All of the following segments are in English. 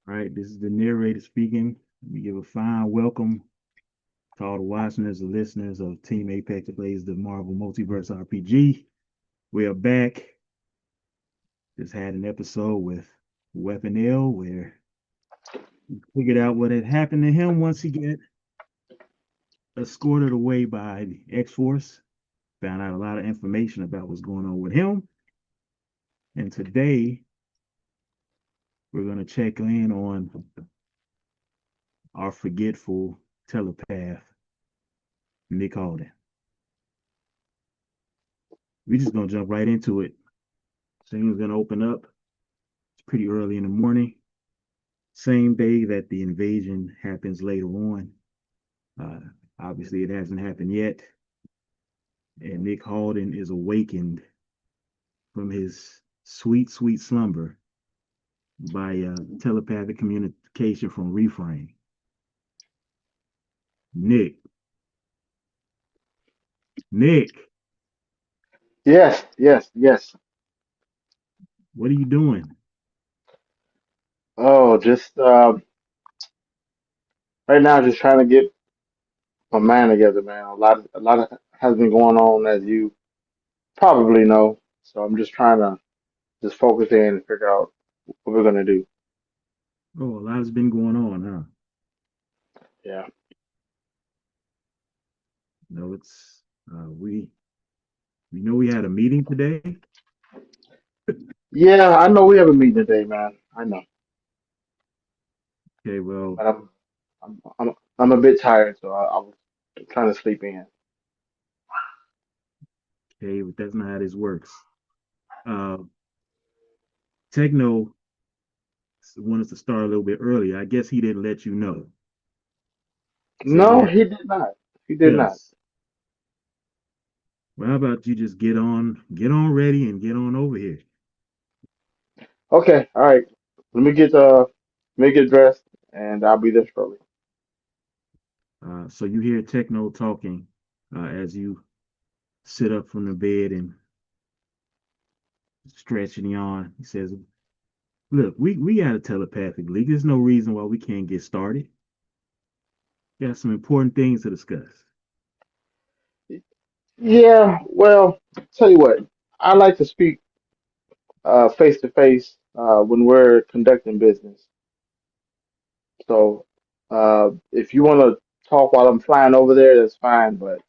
All right, this is the narrator speaking. Let me give a fine welcome to all the watchers and listeners of Team Apex that plays the Marvel Multiverse RPG. We are back. Just had an episode with Weapon L where we figured out what had happened to him once he got escorted away by the X Force. Found out a lot of information about what's going on with him. And today we're going to check in on our forgetful telepath, Nick Alden. We're just gonna jump right into it. Things gonna open up. It's pretty early in the morning. Same day that the invasion happens later on. Uh, Obviously, it hasn't happened yet. And Nick Halden is awakened from his sweet, sweet slumber by telepathic communication from Reframe. Nick, Nick, Yes, yes, yes. what are you doing? Oh, just right now, just trying to get my mind together, man. A lot has been going on, as you probably know. So I'm just trying to just focus in and figure out what we're gonna do. Oh, a lot has been going on, huh? Yeah, No, it's we know we had a meeting today. yeah. I know we have a meeting today, man. I know, Okay, well, but I'm a bit tired, so I was trying to sleep in. okay, but that's not how this works. Uh, Techno wanted to start a little bit earlier. I guess he didn't let you know. Said he No, had, he did not. He did not. yes. Well, how about you just get on ready and get on over here. Okay, all right. Let me get uh, let me get dressed, and I'll be there shortly. So you hear Techno talking as you sit up from the bed and stretch and yawn. He says, "Look, we got a telepathic leak. There's no reason why we can't get started. Got some important things to discuss." Yeah, well, tell you what, I like to speak face to face when we're conducting business. So if you want to talk while I'm flying over there, that's fine. But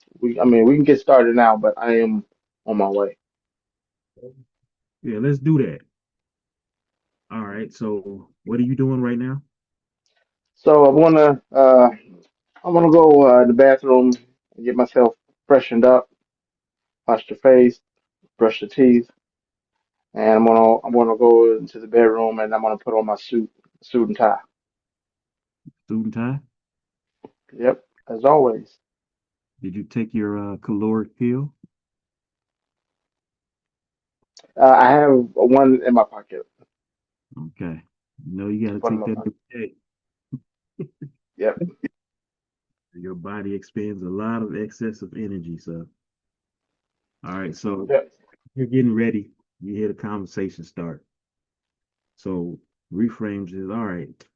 I mean, we can get started now. But I am on my way. Yeah, let's do that. All right. So what are you doing right now? So I wanna go in the bathroom and get myself freshened up, wash the face, brush the teeth, and I'm gonna go into the bedroom and I'm gonna put on my suit and tie. Student tie? Yep, as always. Did you take your caloric pill? I have one in my pocket. Okay. No, you got to One in take my that pocket. every day. Yep. Your body expends a lot of excessive energy. So, all right. So Yep. you're getting ready. You hear the conversation start. So reframes is all right.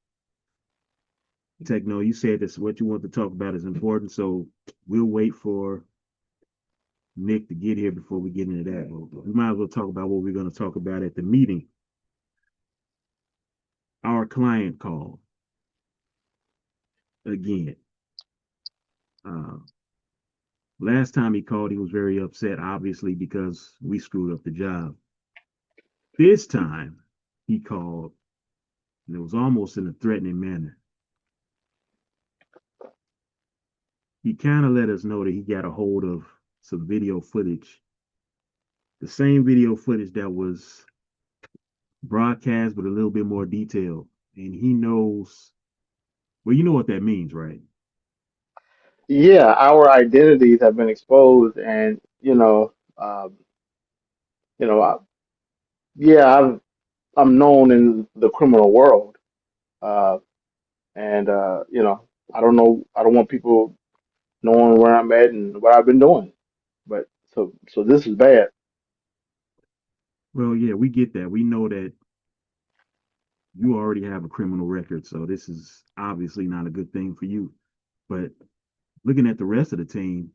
Techno, you said this what you want to talk about is important. So we'll wait for Nick to get here before we get into that. We might as well talk about what we're going to talk about at the meeting. Our client called again. Uh, Last time he called, he was very upset, obviously, because we screwed up the job. This time he called, and it was almost in a threatening manner. He kind of let us know that he got a hold of some video footage, the same video footage that was broadcast, but a little bit more detailed. And he knows, well, you know what that means, right? Yeah, our identities have been exposed, and you know, I, yeah, I'm known in the criminal world, uh, and I don't want people knowing where I'm at and what I've been doing. But so this is bad. Well, yeah, we get that. We know that you already have a criminal record, so this is obviously not a good thing for you. But looking at the rest of the team,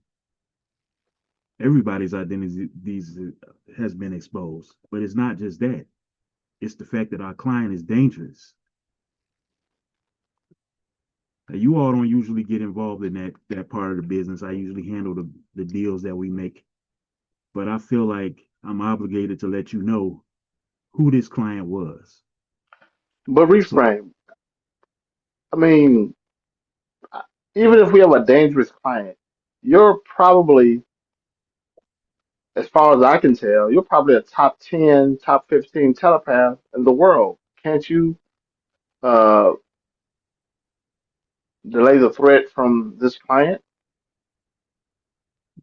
everybody's identity these has been exposed. But it's not just that; it's the fact that our client is dangerous. Now, you all don't usually get involved in that part of the business. I usually handle the deals that we make, but I feel like I'm obligated to let you know who this client was. But So reframe. I mean, even if we have a dangerous client, you're probably, as far as I can tell, you're probably a top 10, top 15 telepath in the world. Can't you uh, delay the threat from this client?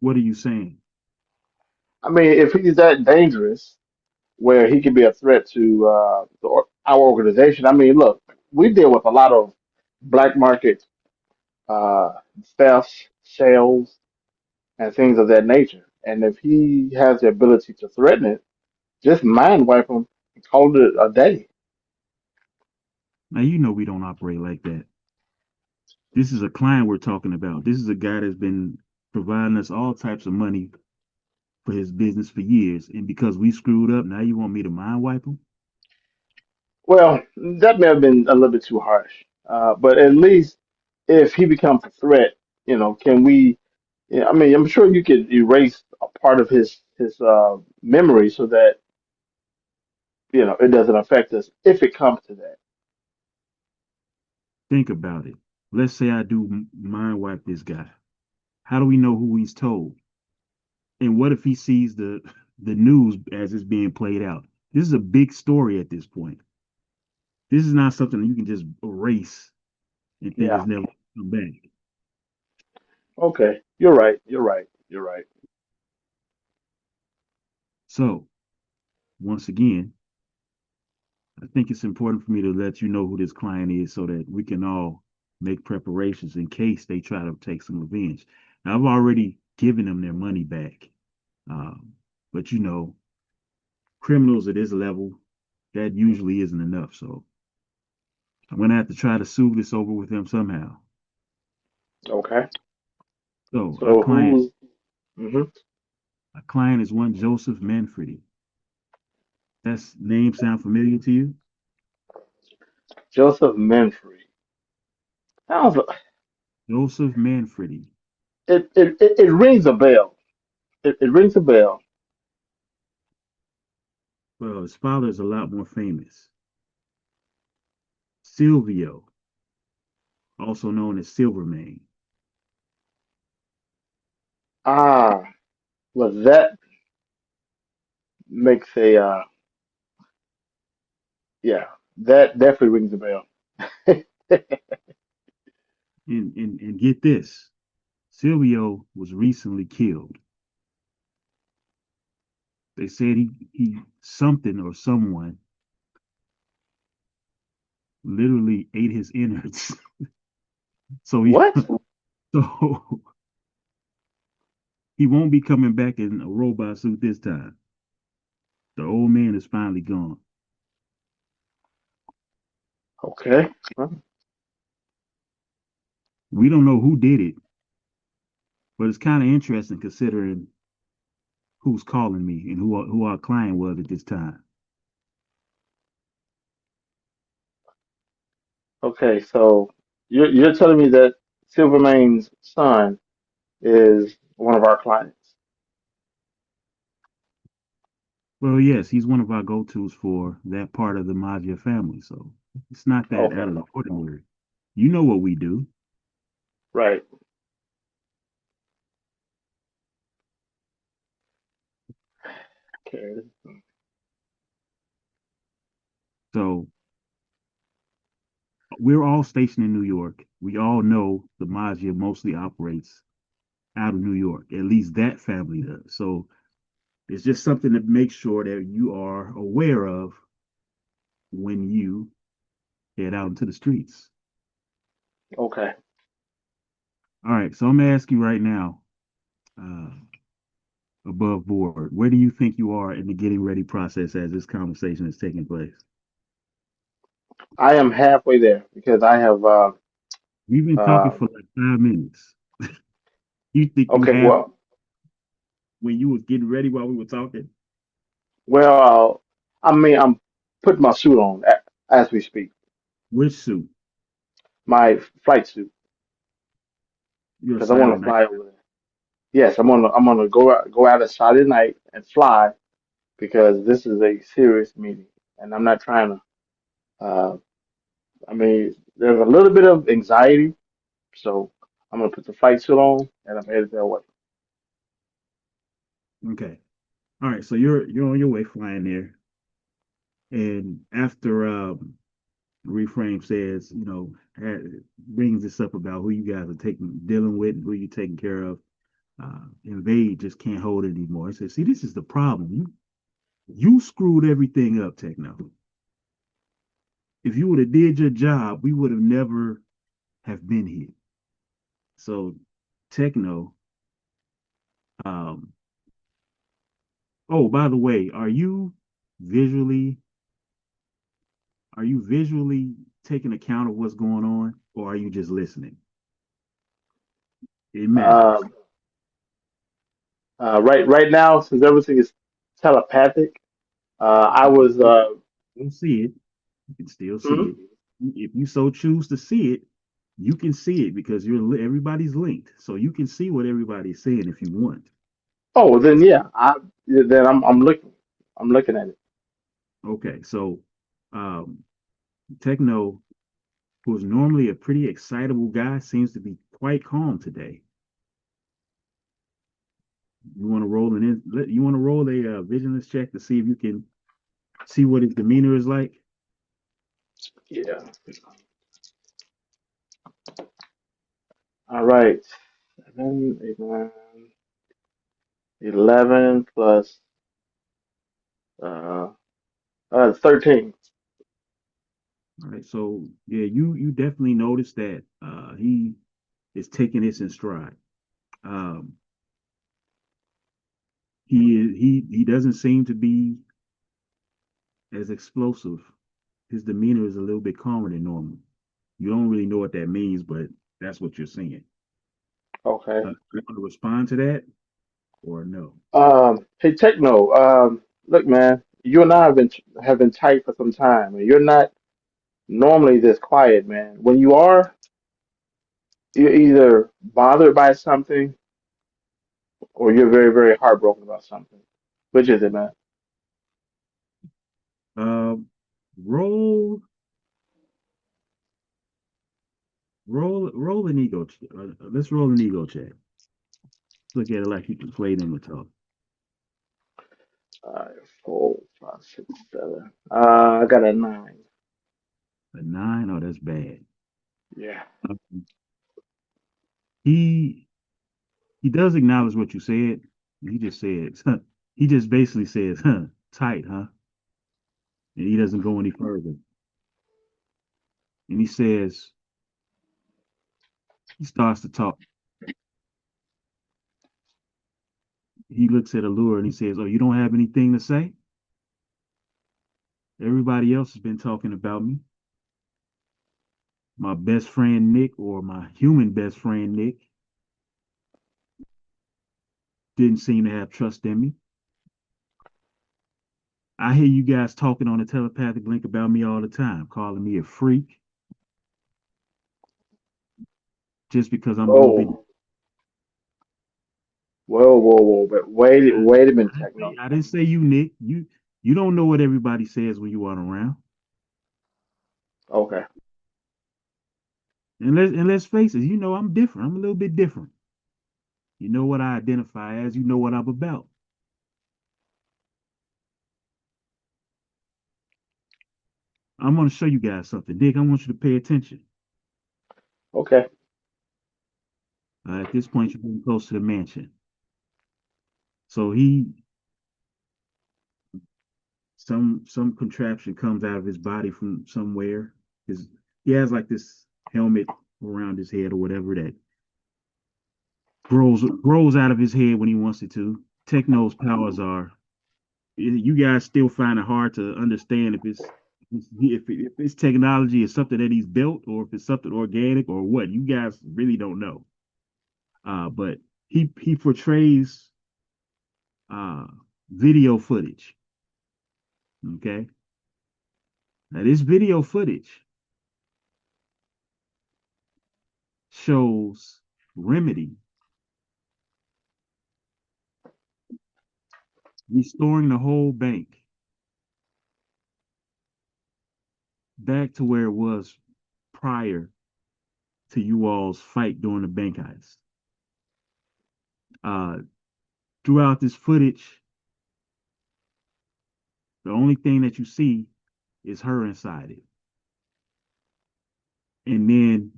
what are you saying? I mean, if he's that dangerous, where he could be a threat to our organization. I mean, look, we deal with a lot of black market uh, thefts, sales, and things of that nature. And if he has the ability to threaten it, just mind wipe him and call it a day. Now you know we don't operate like that. This is a client we're talking about. This is a guy that's been providing us all types of money for his business for years. And because we screwed up, now you want me to mind wipe him? Well, that may have been a little bit too harsh, but at least if he becomes a threat, can we? Yeah, I mean, I'm sure you could erase a part of his memory so that it doesn't affect us if it comes to that. Think about it. Let's say I do mind wipe this guy. How do we know who he's told? And what if he sees the news as it's being played out? This is a big story at this point. This is not something you can just erase and think Yeah. it's never come back. Okay. You're right. You're right. You're right. So once again, I think it's important for me to let you know who this client is so that we can all make preparations in case they try to take some revenge. Now, I've already given them their money back. Um, but criminals at this level, that usually isn't enough. So I'm going to have to try to smooth this over with them somehow. Okay. So So who's our client is one Joseph Manfredi. That's name sound familiar to you? Joseph Menfrey? Sounds Joseph Manfredi. it rings a bell. It rings a bell. Well, his father is a lot more famous. Silvio, also known as Silvermane. Ah, well that makes a yeah, that definitely rings a bell. And get this, Silvio was recently killed. They said he something or someone literally ate his innards. So he What? so he won't be coming back in a robot suit this time. The old man is finally gone. Okay. Well, We don't know who did it, but it's kind of interesting considering who's calling me and who our client was at this time. okay, so you're telling me that Silvermane's son is one of our clients. Well, yes, he's one of our go-tos for that part of the Maggia family, so it's not that out Okay. of the ordinary. You know what we do. Right. Okay. So we're all stationed in New York. We all know the Maggia mostly operates out of New York. At least that family does. So it's just something to make sure that you are aware of when you head out into the streets. Okay. All right, so I'm gonna ask you right now, uh, above board, where do you think you are in the getting ready process as this conversation is taking place? I am halfway there because I have We've been talking uh for like 5 minutes. You think you okay, have well, when you was getting ready while we were talking? I mean, I'm putting my suit on as we speak. Which suit? My flight suit You're a because I want to silent night. fly over there. Yes, I'm gonna go out of Saturday night and fly because this is a serious meeting, and I'm not trying to. I mean, there's a little bit of anxiety, so I'm gonna put the flight suit on and I'm headed that way. Okay. All right. So you're on your way flying there, and after reframe says, brings this up about who you guys are dealing with, who you're taking care of. Invade just can't hold it anymore. He said, "See, this is the problem. You screwed everything up, Techno. If you would have did your job, we would have never have been here." So, Techno. Um, oh, by the way, visually are you visually taking account of what's going on, or are you just listening? It matters. Um, right now, since everything is telepathic, I was You'll see it. You can still see hmm? it. If you so choose to see it, you can see it because everybody's linked, so you can see what everybody's saying if you want. Oh, well, then yeah, I'm looking at it. Okay, so um, Techno, who's normally a pretty excitable guy, seems to be quite calm today. You want to roll you want to roll a vigilance check to see if you can see what his demeanor is like. Yeah. All right. 7, 8, 9, 11 plus uh, 13. All right, so yeah, you definitely notice that he is taking this in stride. Um, he doesn't seem to be as explosive. His demeanor is a little bit calmer than normal. You don't really know what that means, but that's what you're seeing. Okay. You want to respond to that or no? Hey Techno, look, man, you and I have been tight for some time, and you're not normally this quiet, man. When you are, you're either bothered by something or you're very, very heartbroken about something. Which is it, man? Um, roll, roll an ego. Let's roll an ego check. Look at it like you can play them or talk. 4, 5, 6, 7. I got a 9. A nine, oh, that's bad. Yeah. Um, he he does acknowledge what you said. He just says, he just basically says, tight, huh? And he doesn't go any further. And he says, he starts to talk. He looks at Allure and he says, "Oh, you don't have anything to say? Everybody else has been talking about me. My best friend Nick, or my human best friend Nick, didn't seem to have trust in me. I hear you guys talking on the telepathic link about me all the time, calling me a freak just because I'm a little bit. Whoa, whoa. But wait a minute, Techno. I didn't say you, Nick. You don't know what everybody says when you aren't around. Okay, And let's face it, I'm different. I'm a little bit different. You know what I identify as. You know what I'm about. I'm going to show you guys something. Nick, I want you to pay attention. okay, At this point, you're getting close to the mansion. So some contraption comes out of his body from somewhere. He has like this helmet around his head or whatever that grows out of his head when he wants it to. Techno's powers are. You guys still find it hard to understand if it's If it's technology is something that he's built, or if it's something organic, or what, you guys really don't know. But he portrays uh video footage. Okay, now this video footage shows Remedy restoring the whole bank back to where it was prior to you all's fight during the bank heist. Uh, Throughout this footage, the only thing that you see is her inside it. And then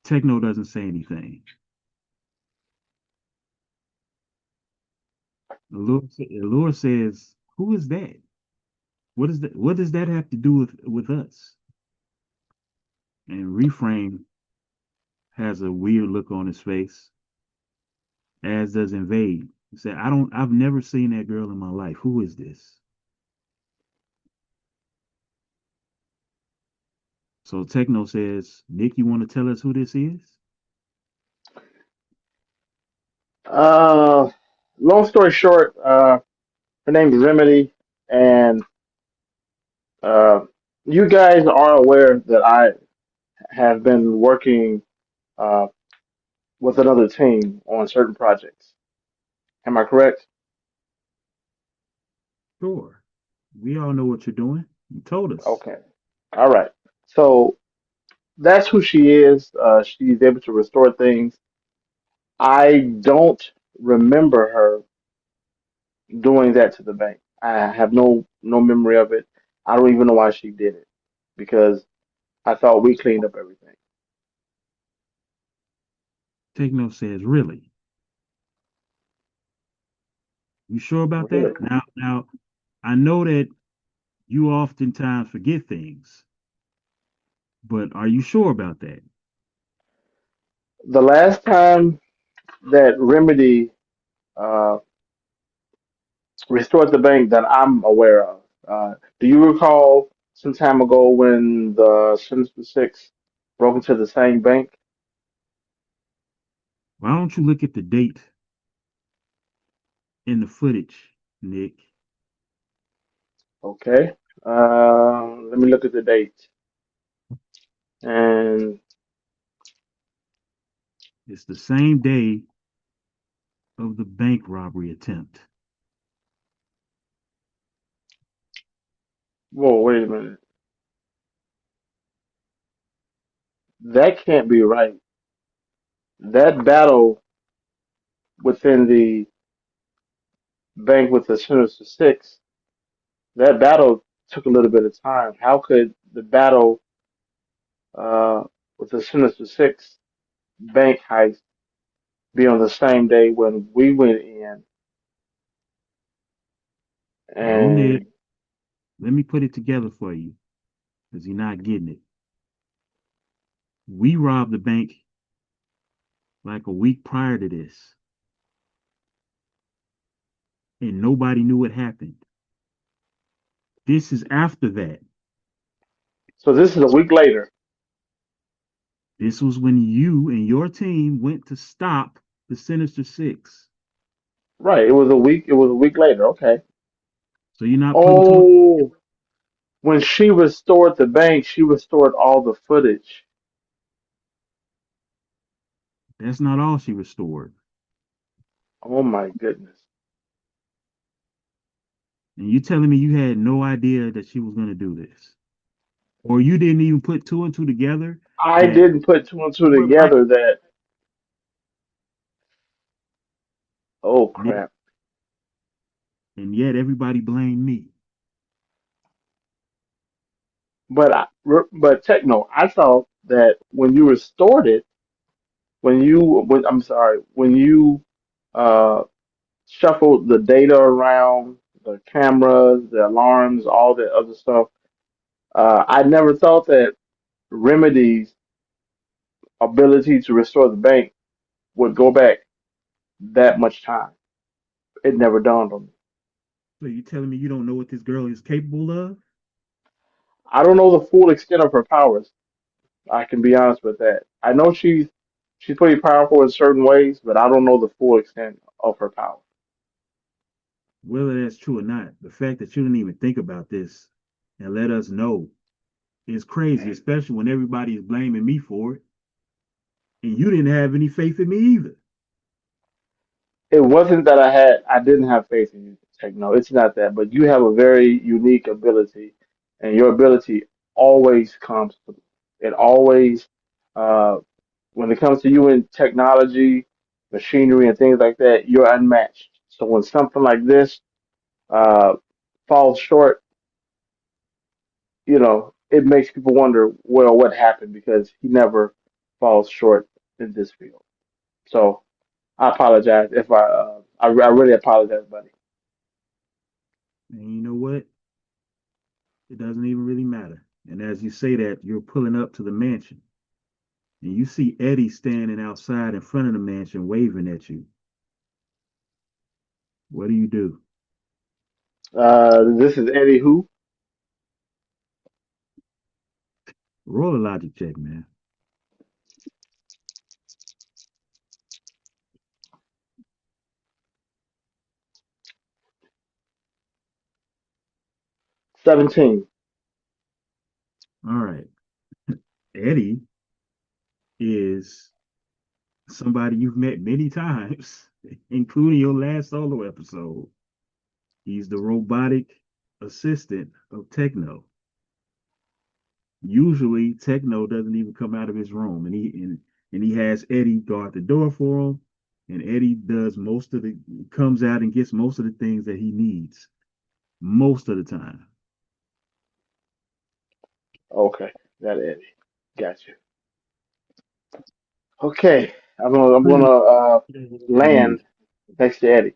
Techno doesn't say anything. Allure says, "Who is that? What is that? What does that have to do with us?" And Reframe has a weird look on his face, as does Invade. He said, I've never seen that girl in my life. Who is this?" So Techno says, "Nick, you want to tell us who this is?" Uh, Long story short, her name is Remedy, and uh, you guys are aware that I have been working uh, with another team on certain projects. Am I correct? Sure. We all know what you're doing. You told us. Okay. All right. So that's who she is. She's able to restore things. I don't remember her doing that to the bank. I have no memory of it. I don't even know why she did it because I thought we cleaned up everything. Techno says, "Really? You sure about Really? that?" Now, I know that you oftentimes forget things, but are you sure about that? The last time that Remedy uh, restored the bank that I'm aware of, do you recall some time ago when the Sinister Six broke into the same bank? Why don't you look at the date in the footage, Nick? Okay. Let me look at the date. And It's the same day of the bank robbery attempt. whoa, wait a minute. That can't be right. That battle within the bank with the Sinister Six, that battle took a little bit of time. How could the battle uh, with the Sinister Six bank heist be on the same day when we went in No, Nick, and let me put it together for you because you're not getting it. We robbed the bank like a week prior to this, and nobody knew what happened. This is after that. so this is a week later. This was when you and your team went to stop the Sinister Six. Right, it was a week later. Okay. So you're not putting two. Oh, when she restored the bank, she restored all the footage. That's not all she restored. Oh my goodness. And you telling me you had no idea that she was going to do this, or you didn't even put two and two together I that didn't put two and two you were right, together that, oh Nick, crap. and yet everybody blamed me. But Techno, I thought that when you restored it, I'm sorry, when you uh shuffled the data around, the cameras, the alarms, all that other stuff, I never thought that Remedy's ability to restore the bank would go back that much time. It never dawned on me. So you telling me you don't know what this girl is capable of? I don't know the full extent of her powers. I can be honest with that. I know she's pretty powerful in certain ways, but I don't know the full extent of her power. Whether that's true or not, the fact that you didn't even think about this and let us know is crazy, especially when everybody is blaming me for it and you didn't have any faith in me either. It wasn't that I didn't have faith in you, Techno. It's not that, but you have a very unique ability, and your ability always comes through. It always, uh, when it comes to you in technology, machinery, and things like that, you're unmatched. So when something like this uh, falls short, it makes people wonder, well, what happened? Because he never falls short in this field. So I apologize if I really apologize, buddy. And you know what? It doesn't even really matter. And as you say that, you're pulling up to the mansion and you see Eddie standing outside in front of the mansion waving at you. What do you do? This is Eddie who? Roll a logic check, man. 17. All right. Eddie is somebody you've met many times, including your last solo episode. He's the robotic assistant of Techno. Usually, Techno doesn't even come out of his room, and he has Eddie guard the door for him, and Eddie does most of the comes out and gets most of the things that he needs most of the time. Okay, that Eddie. Got you. Okay, I'm gonna You land next to Eddie.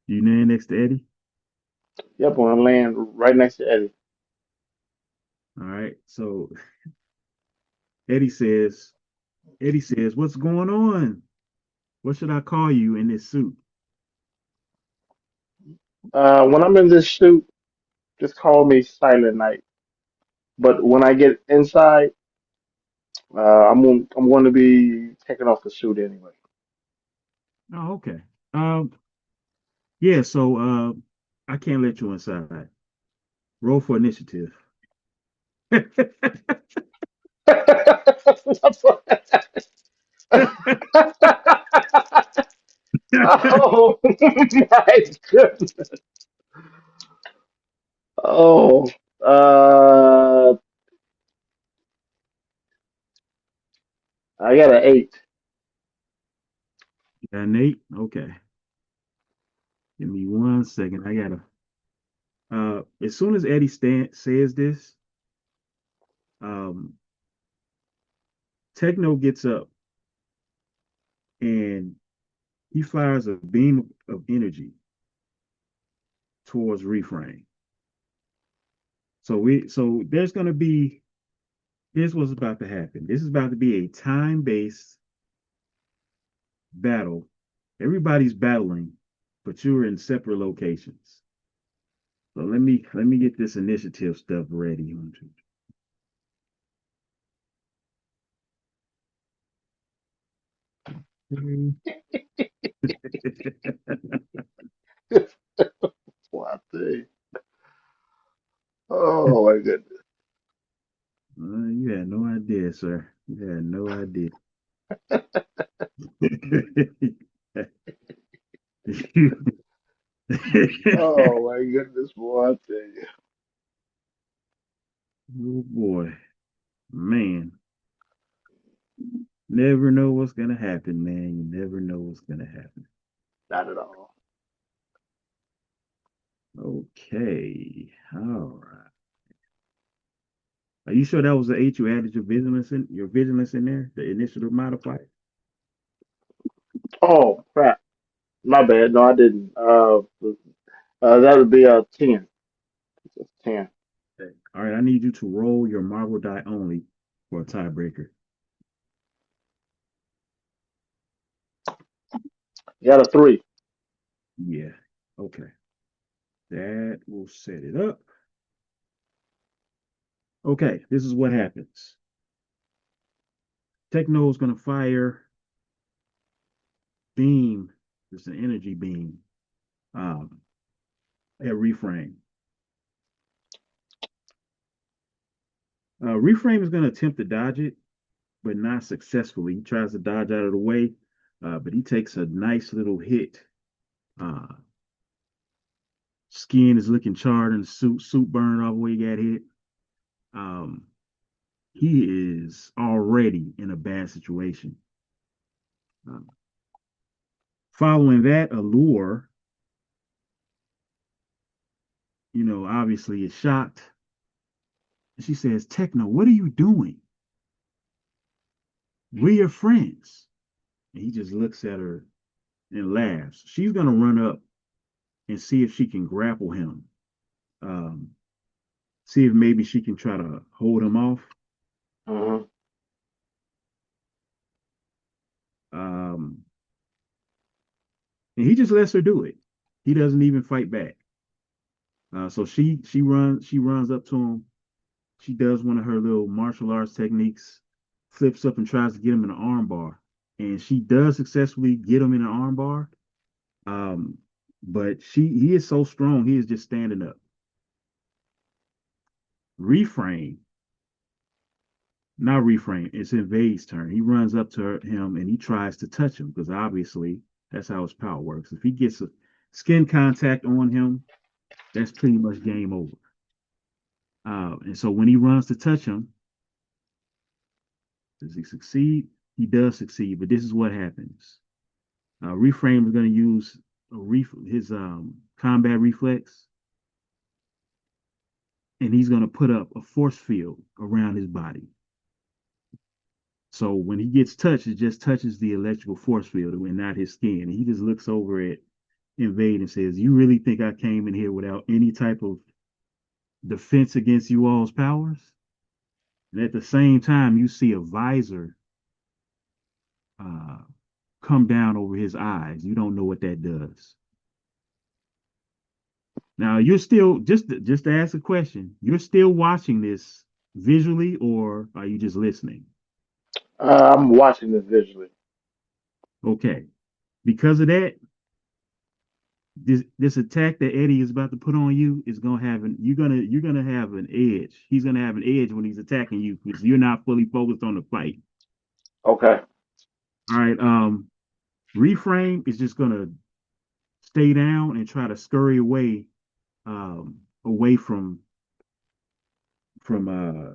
you stand next to Eddie. Yep, I'm gonna land right next to Eddie. All right. So Eddie says, Eddie says, "What's going on? What should I call you in this suit?" When I'm in this suit, just call me Silent Night. But when I get inside, I'm going to be taking off the suit anyway. Oh, okay. Um, yeah. So I can't let you inside. Roll for initiative. Oh my goodness. Oh, uh, I got an 8. Nate. Okay. Give me 1 second. I gotta. As soon as says this, um, Techno gets up and he fires a beam of energy towards Reframe. So there's gonna be here's what's about to happen. This is about to be a time-based battle. Everybody's battling, but you're in separate locations. So let me get this initiative stuff ready. What the? Oh my goodness. You had no idea, sir. You had no idea. Oh my goodness, boy, I tell you. Oh boy, man. Never know what's gonna happen, man. You never know what's gonna happen. Not at all. Okay. All right. Are you sure that was the eight you added your vigilance in there? The initiative modifier? Oh crap. My bad. No, I didn't. That would be a 10. 10. Okay. All right, I need you to roll your marble die only for a tiebreaker. You got a 3. Yeah. Okay. That will set it up. Okay, this is what happens. Techno is going to fire beam. It's an energy beam um, at Reframe. Reframe is going to attempt to dodge it, but not successfully. He tries to dodge out of the way, but he takes a nice little hit. Uh, Skin is looking charred and suit burned off where he got hit. Um, he is already in a bad situation. Um, Following that, Allure, obviously is shocked. And she says, Techno, what are you doing? We're your friends. And he just looks at her and laughs. She's going to run up and see if she can grapple him. Um, See if maybe she can try to hold him off. Hmm. Um, and he just lets her do it. He doesn't even fight back. So she runs up to him. She does one of her little martial arts techniques, flips up and tries to get him in an arm bar. And she does successfully get him in an arm bar. Um, but he is so strong, he is just standing up. Reframe, not reframe, it's Invade's turn. He runs up to him and he tries to touch him because obviously that's how his power works. If he gets a skin contact on him, that's pretty much game over. And so when he runs to touch him, does he succeed? He does succeed, but this is what happens. Reframe is going to use his combat reflex, and he's going to put up a force field around his body. So when he gets touched, it just touches the electrical force field and not his skin. And he just looks over at Invade and says, "You really think I came in here without any type of defense against you all's powers?" And at the same time, you see a visor uh, come down over his eyes. You don't know what that does. Now you're still just to ask a question. You're still watching this visually, or are you just listening? I'm watching this visually. Okay. Because of that, this attack that Eddie is about to put on you is gonna have an you're gonna have an edge. He's gonna have an edge when he's attacking you because you're not fully focused on the fight. Okay. All right. Reframe is just gonna stay down and try to scurry away from uh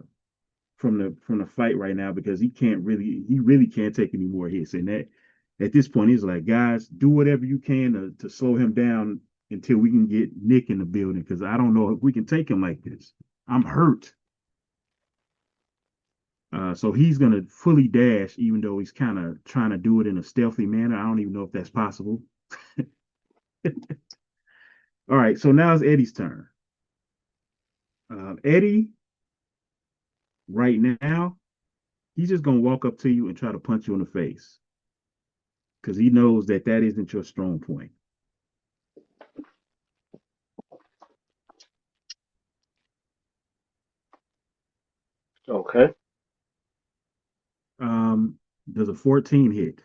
from the fight right now because he really can't take any more hits. And that at this point he's like, guys, do whatever you can to slow him down until we can get Nick in the building because I don't know if we can take him like this. I'm hurt. So he's gonna fully dash, even though he's kind of trying to do it in a stealthy manner. I don't even know if that's possible. All right, so now it's Eddie's turn. Eddie, right now, he's just gonna walk up to you and try to punch you in the face because he knows that that isn't your strong point. Okay. Does a 14 hit?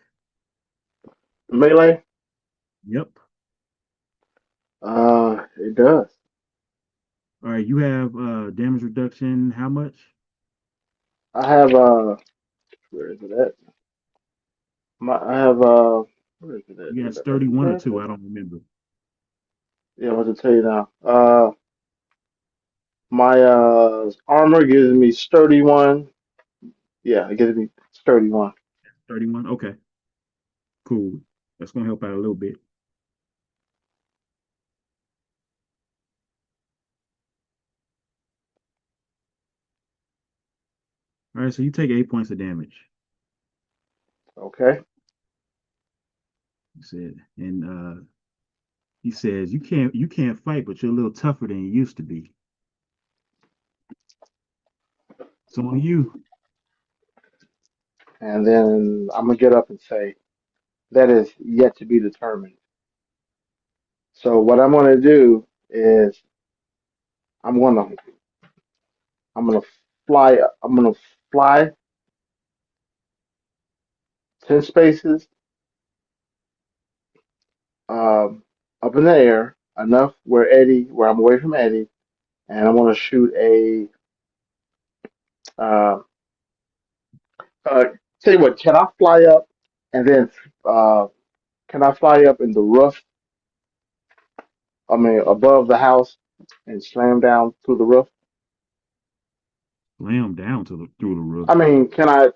Melee. Yep. It does. All right, you have damage reduction. How much? I have where is it at? I have where is it at? You got Is that my 31 or two. character? I don't remember. Yeah, I'm going to tell you now. My armor gives me sturdy one. Yeah, it gives me sturdy one. 31. Okay, cool. That's gonna help out a little bit. All right, so you take 8 points of damage. Okay. He said, and he says you can't fight, but you're a little tougher than you used to be. So on you. And then I'm gonna get up and say that is yet to be determined. So what I'm gonna do is I'm gonna I'm gonna fly. I'm gonna fly 10 spaces um, up in the air enough where I'm away from Eddie, and I'm gonna shoot a. Uh, uh, Tell you what, can I fly up and then uh, can I fly up in the roof? I mean, above the house and slam down through the roof. Slam down to the through the roof. I mean, can I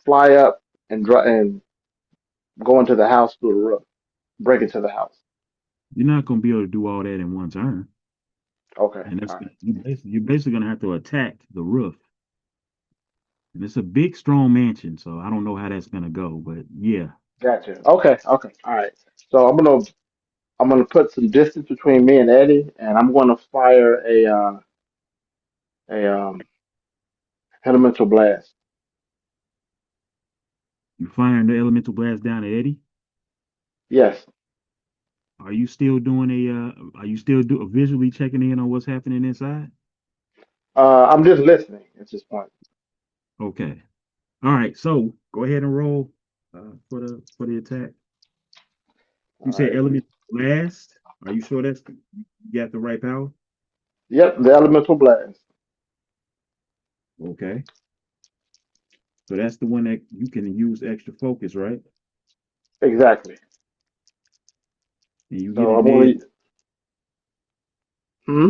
fly up and go into the house through the roof, break into the house? You're not gonna be able to do all that in one turn. Okay, And that's all right, you're basically gonna have to attack the roof. And it's a big, strong mansion, so I don't know how that's gonna go, but yeah, gotcha. Okay, okay, all right. So I'm gonna put some distance between me and Eddie, and I'm gonna fire a elemental blast. you firing the elemental blast down at Eddie. Yes. Are you still doing are you still visually checking in on what's happening inside? I'm just listening at this point. Okay. All right. So go ahead and roll for the attack. You All said right. element blast. Are you sure you got the right power? Yep, the elemental blast. Okay. So that's the one that you can use extra focus, right? Exactly. And you So I'm gonna. Hmm.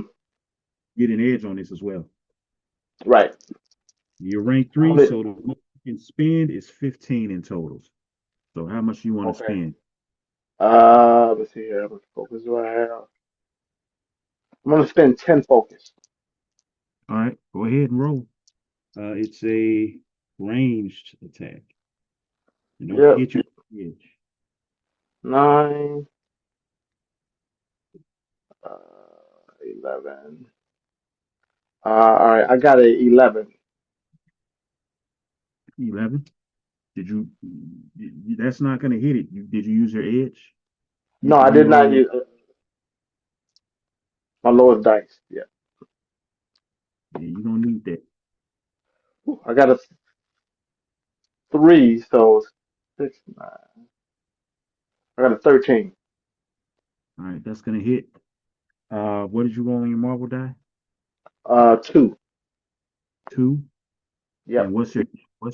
get an edge on this as well. Right. You're rank I'm three, gonna. so the most you can spend is 15 in totals. So how much you want to Okay. spend? Let's see here. How much focus do I have? I'm gonna spend 10 focus. All right, go ahead and roll. It's a ranged attack. And don't Yep. forget your edge. 9, 11. All right. I got a 11. 11. Did that's not going to hit it. Did you use your edge? You No, can I did re-roll not your, use my lowest dice. Yeah. yeah, you don't need that. I got a 3, so 6, 9. I got a 13. All right, that's going to hit. What did you roll on your marble die? 2. Two. And Yep. what's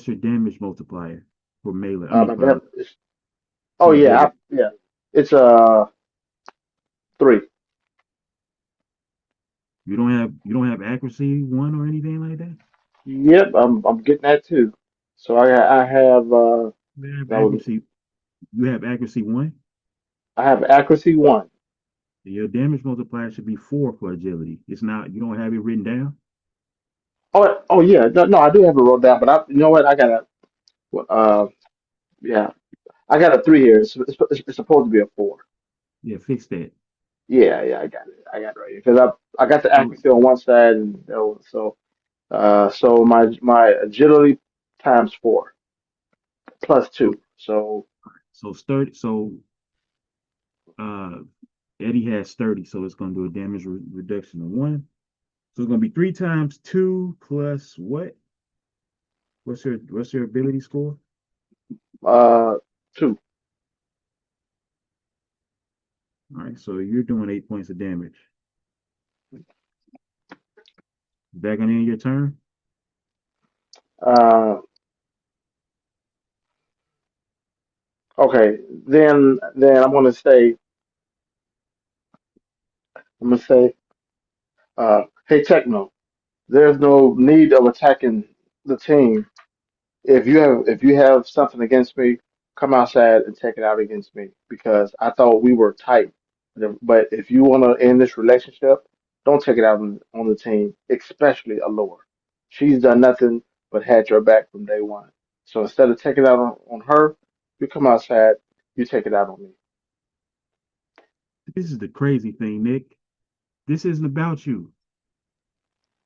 your damage multiplier for melee? I mean My for depth oh two yeah, headed. yeah. It's 3. You don't have accuracy one or anything like that? Yep, I'm getting that too. So I have You have that was accuracy. You have accuracy one. I have accuracy 1. Your damage multiplier should be four for agility. It's not. You don't have it written down. Oh yeah, no, no, I do have it wrote down, but you know what? I got a yeah, I got a 3 here. It's supposed to be a 4. Yeah, fix that. Yeah, yeah, I got it. I got it right here because I got the So accuracy on one side, and so my agility times 4 plus okay. 2. So So 30. So uh, Eddie has 30. So it's going to do a damage reduction of one. So it's going to be three times two plus what? What's your ability score? uh 2. All right. So you're doing 8 points of damage. Back on the end of your turn. Uh, okay, then I'm gonna say hey Techno, there's no need of attacking the team. If you have something against me, come outside and take it out against me because I thought we were tight. But if you want to end this relationship, don't take it out on the team, especially Allure. She's done nothing but had your back from day one. So instead of taking it out on her, you come outside, you take it out on me. This is the crazy thing, Nick. This isn't about you.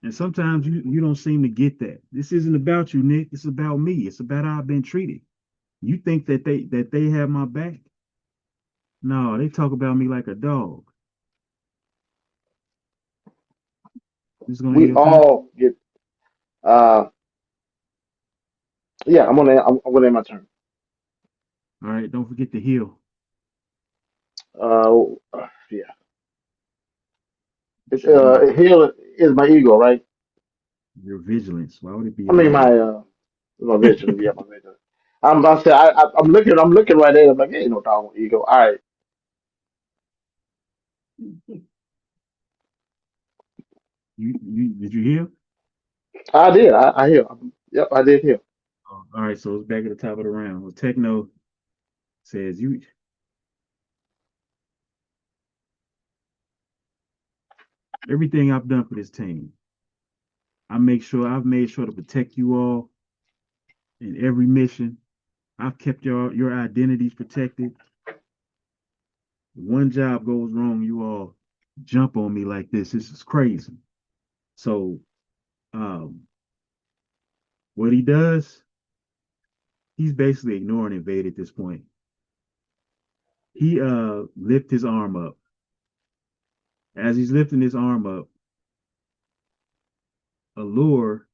And sometimes you don't seem to get that. This isn't about you, Nick. It's about me. It's about how I've been treated. You think that they have my back? No, they talk about me like a dog. This is gonna end We your turn. all get. Uh, yeah, I'm gonna end my turn. All right, don't forget to heal Uh, yeah. should be Heal is my ego, right? your vigilance. Why would it be I your mean ego? my vision. Yeah, my vision. I'm about to say I'm looking right there. I'm like, ain't no dog ego. All right, You did you heal? I did. I hear. Yep, I did hear. Oh, all right, so it's back at the top of the round. Well, Techno says you everything I've done for this team. I've made sure to protect you all in every mission. I've kept your identities protected. One job goes wrong, you all jump on me like this. This is crazy. So um what he does, he's basically ignoring Invade at this point. He lift his arm up. As he's lifting his arm up, Allure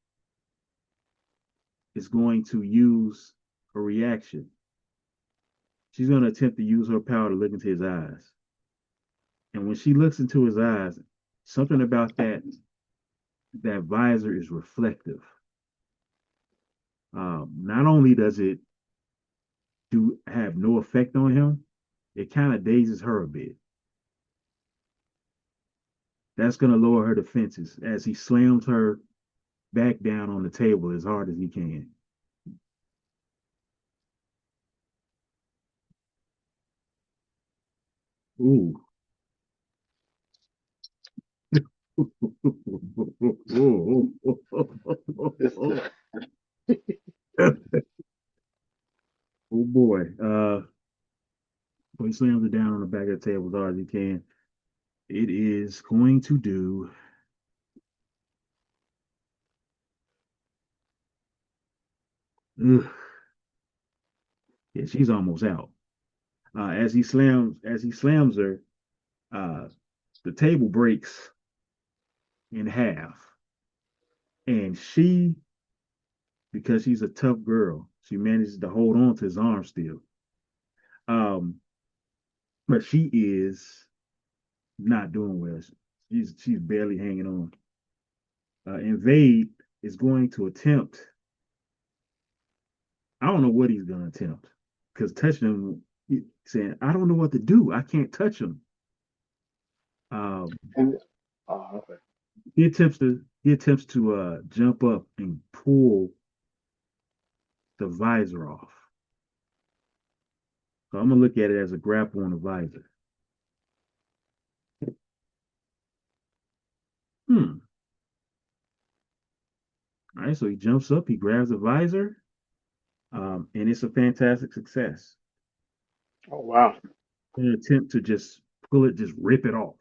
is going to use a reaction. She's going to attempt to use her power to look into his eyes. And when she looks into his eyes, something about that visor is reflective. Not only does it do have no effect on him, it kind of dazes her a bit. That's going to lower her defenses as he slams her back down on the table as hard as he can. Ooh. This, Oh boy. So he slams it down on the back of the table as hard as he can. It is going to do. Ugh, yeah, she's almost out. As he slams her, uh, the table breaks in half, and she, because she's a tough girl, she manages to hold on to his arm still. Um, but she is not doing well. She's barely hanging on. Invade is going to attempt. I don't know what he's going to attempt because touching him, saying, "I don't know what to do. I can't touch him." Um, and okay. he attempts to jump up and pull the visor off. So I'm gonna look at it as a grapple on the visor. Hmm. All right. So he jumps up, he grabs the visor, and it's a fantastic success. Oh wow. An attempt to just pull it, just rip it off.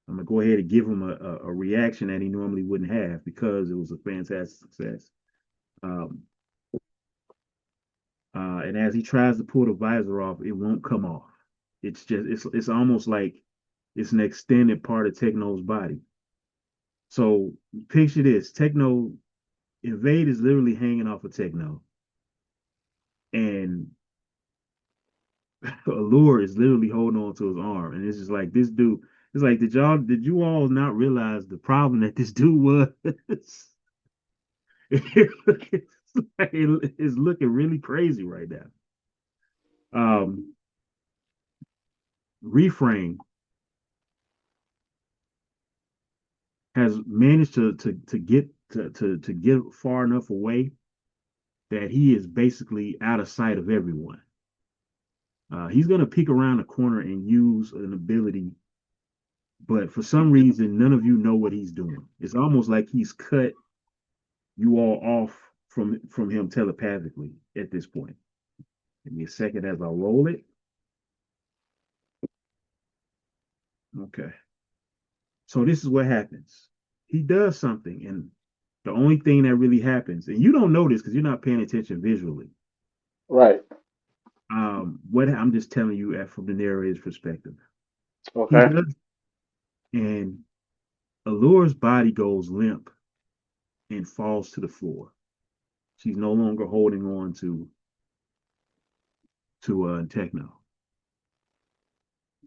I'm gonna go ahead and give him a reaction that he normally wouldn't have because it was a fantastic success. Um, and as he tries to pull the visor off, it won't come off. It's almost like it's an extended part of Techno's body. So picture this: Techno Invade is literally hanging off of Techno, and Allure is literally holding on to his arm, and it's just like this dude. It's like did you all not realize the problem that this dude was? It's looking really crazy right now. Um, Reframe has managed to get far enough away that he is basically out of sight of everyone. He's gonna peek around the corner and use an ability, but for some reason, none of you know what he's doing. It's almost like he's cut you all off from him telepathically at this point. Give me a second as I roll it. Okay. So this is what happens. He does something, and the only thing that really happens, and you don't know this because you're not paying attention visually. Right. What I'm just telling you from the narrator's perspective. He Okay. does, and Allure's body goes limp, and falls to the floor. She's no longer holding on to Techno.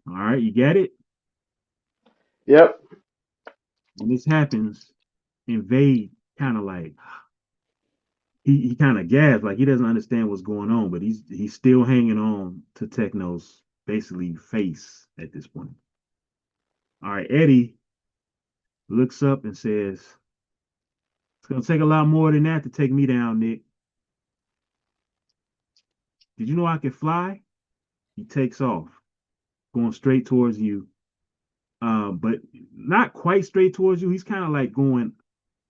All right, you get it? Yep. When this happens, Invade kind of like he kind of gasps, like he doesn't understand what's going on, but he's still hanging on to Techno's basically face at this point. All right, Eddie looks up and says, "It's gonna take a lot more than that to take me down, Nick. Did you know I can fly?" He takes off, going straight towards you, but not quite straight towards you. He's kind of like going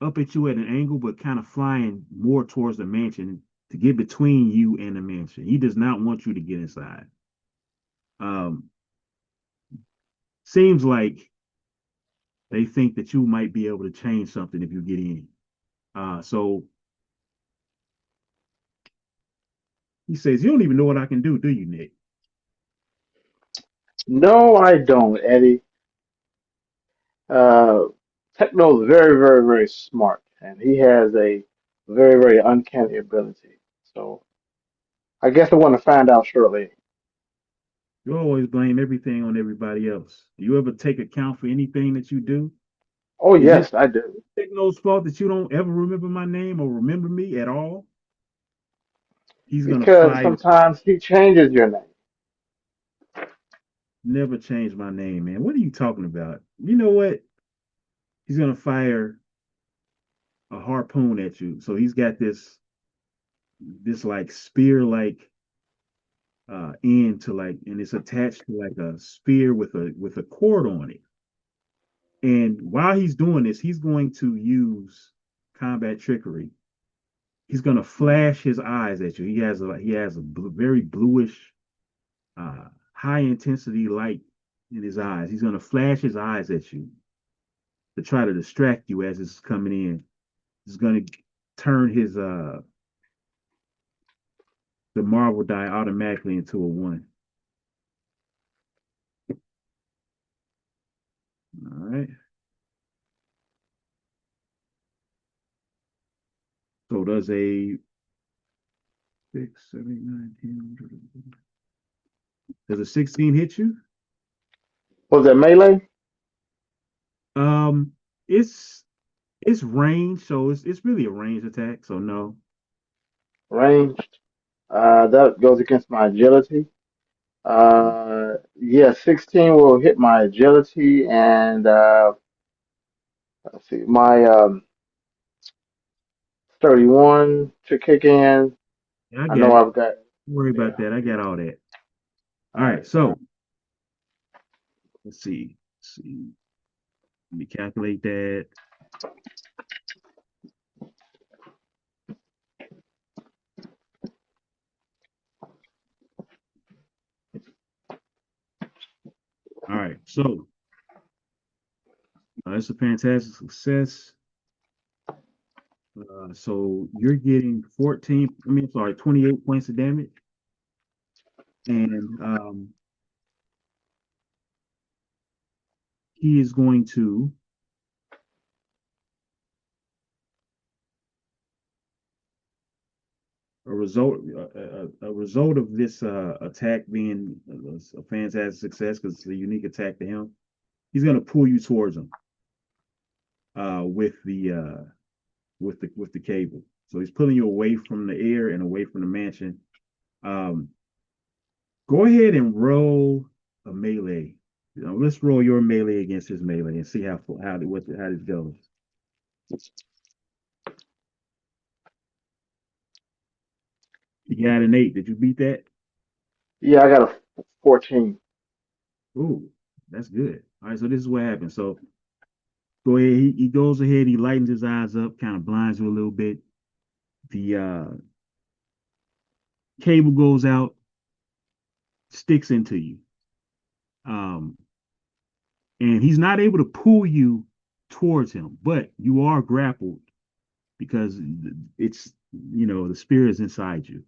up at you at an angle, but kind of flying more towards the mansion to get between you and the mansion. He does not want you to get inside. Um, Seems like they think that you might be able to change something if you get in. So he says, "You don't even know what I can do you, Nick?" No, I don't, Eddie. Uh, Techno is very, very, very smart, and he has a very, very uncanny ability. So I guess I want to find out shortly. You always blame everything on everybody else. Do you ever take account for anything that you do? Oh, Is it yes, I do. Techno's fault that you don't ever remember my name or remember me at all? He's gonna Because fire. sometimes he changes your name. Never change my name, man. What are you talking about? You know what? He's gonna fire a harpoon at you. So he's got this like spear like end to like, and it's attached to like a spear with a cord on it. And while he's doing this, he's going to use combat trickery. He's gonna flash his eyes at you. He has a very bluish, high intensity light in his eyes. He's gonna flash his eyes at you to try to distract you as it's coming in. He's gonna turn his the marble die automatically into a one. All right. So does a 6, 7, 8, 9, 10. Does a 16 hit you? Was that melee? Um, it's it's range, so it's really a range attack. So no. Ranged? That goes against my agility. Yeah, 16 will hit my agility, and let's see, my 31 to kick in. Yeah, I I got know it. I've got, Don't worry about yeah. that. I got all that. All All right. right. So let's see. Let's see. Let me calculate that. All right. So that's a fantastic success. So you're getting 14, I mean, sorry, 28 points of damage. And he is going to a result of this attack being a fantastic success because it's a unique attack to him. He's going to pull you towards him with the cable. So he's pulling you away from the air and away from the mansion. Um, Go ahead and roll a melee. Let's roll your melee against his melee and see how this goes. You got an 8. Did you beat that? Yeah, I got a 14. Ooh, that's good. All right, so this is what happens. So go ahead. He goes ahead. He lightens his eyes up, kind of blinds you a little bit. The cable goes out, sticks into you, um, and he's not able to pull you towards him, but you are grappled because it's the spear is inside you.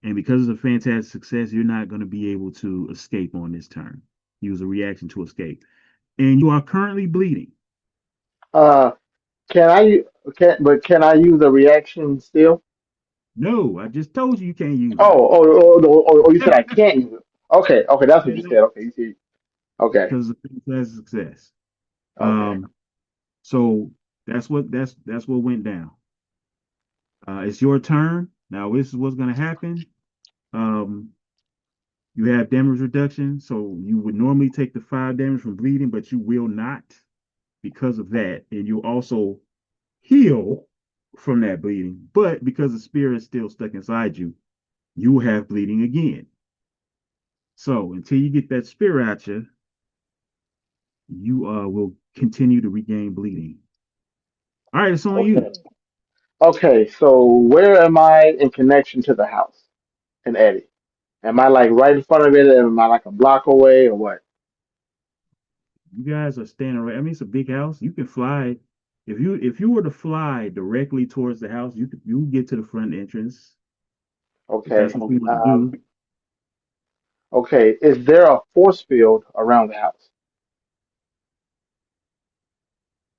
And because of the fantastic success, you're not going to be able to escape on this turn. Use a reaction to escape. And you are currently bleeding. Uh, can I can I use a reaction still? No, I just told you you can't use it. You said I can't use it. Okay, okay, that's what you said. Okay, you see. Okay, Because the thing says success. okay, Um, so that's what went down. It's your turn. Now this is what's gonna happen. Um, you have damage reduction, so you would normally take the 5 damage from bleeding, but you will not because of that, and you also heal from that bleeding. But because the spirit is still stuck inside you, you will have bleeding again. So until you get that spirit out you, you will continue to regain bleeding. All right, it's on okay, you. okay. So where am I in connection to the house in Eddie? Am I like right in front of it? Am I like a block away or what? You guys are standing right. I mean, it's a big house. You can fly. If you were to fly directly towards the house, you get to the front entrance if Okay. that's what you want to Um, do. okay. Is there a force field around the house?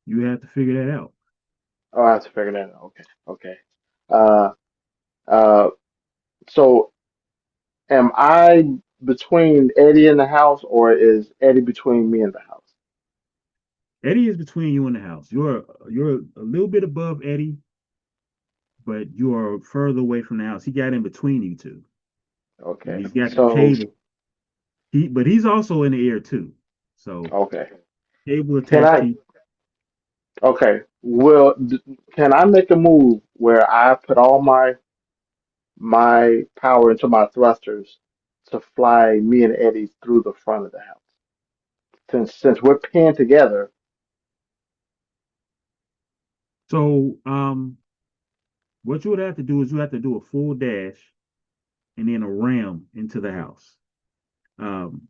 You have to figure that out. Oh, I have to figure that out. Okay. Okay. Uh, uh, so am I between Eddie and the house, or is Eddie between me and the house? Eddie is between you and the house. You're a little bit above Eddie, but you are further away from the house. He got in between you two, and Okay. he's got the So, cable. But he's also in the air too. So okay. cable Can attached to I? you. Okay. Can I make a move where I put all my power into my thrusters to fly me and Eddie through the front of the house? Since we're pinned together. So what you would have to do is you have to do a full dash and then a ram into the house. Um,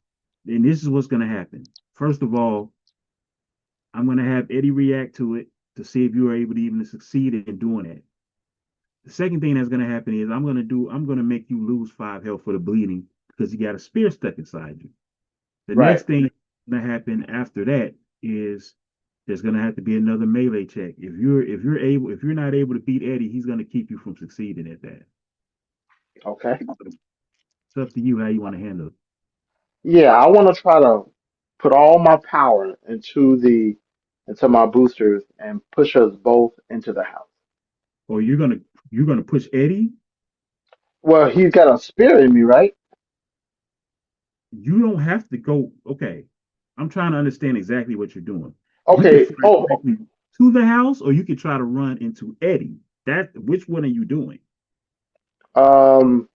and this is what's going to happen. First of all, I'm going to have Eddie react to it to see if you are able to even succeed in doing that. The second thing that's going to happen is I'm going to make you lose 5 health for the bleeding because you got a spear stuck inside you. The Right. next thing that's going to happen after that is there's going to have to be another melee check. If you're not able to beat Eddie, he's going to keep you from succeeding at that. Okay. It's up to you how you want to handle it. Yeah, I want to try to put all my power into my boosters and push us both into the house. Or you're gonna push Eddie. Well, he's got a spirit in me, right? You don't have to go. Okay, I'm trying to understand exactly what you're doing. You could Okay. fly directly to the house, or you could try to run into Eddie. That which one are you doing? Um.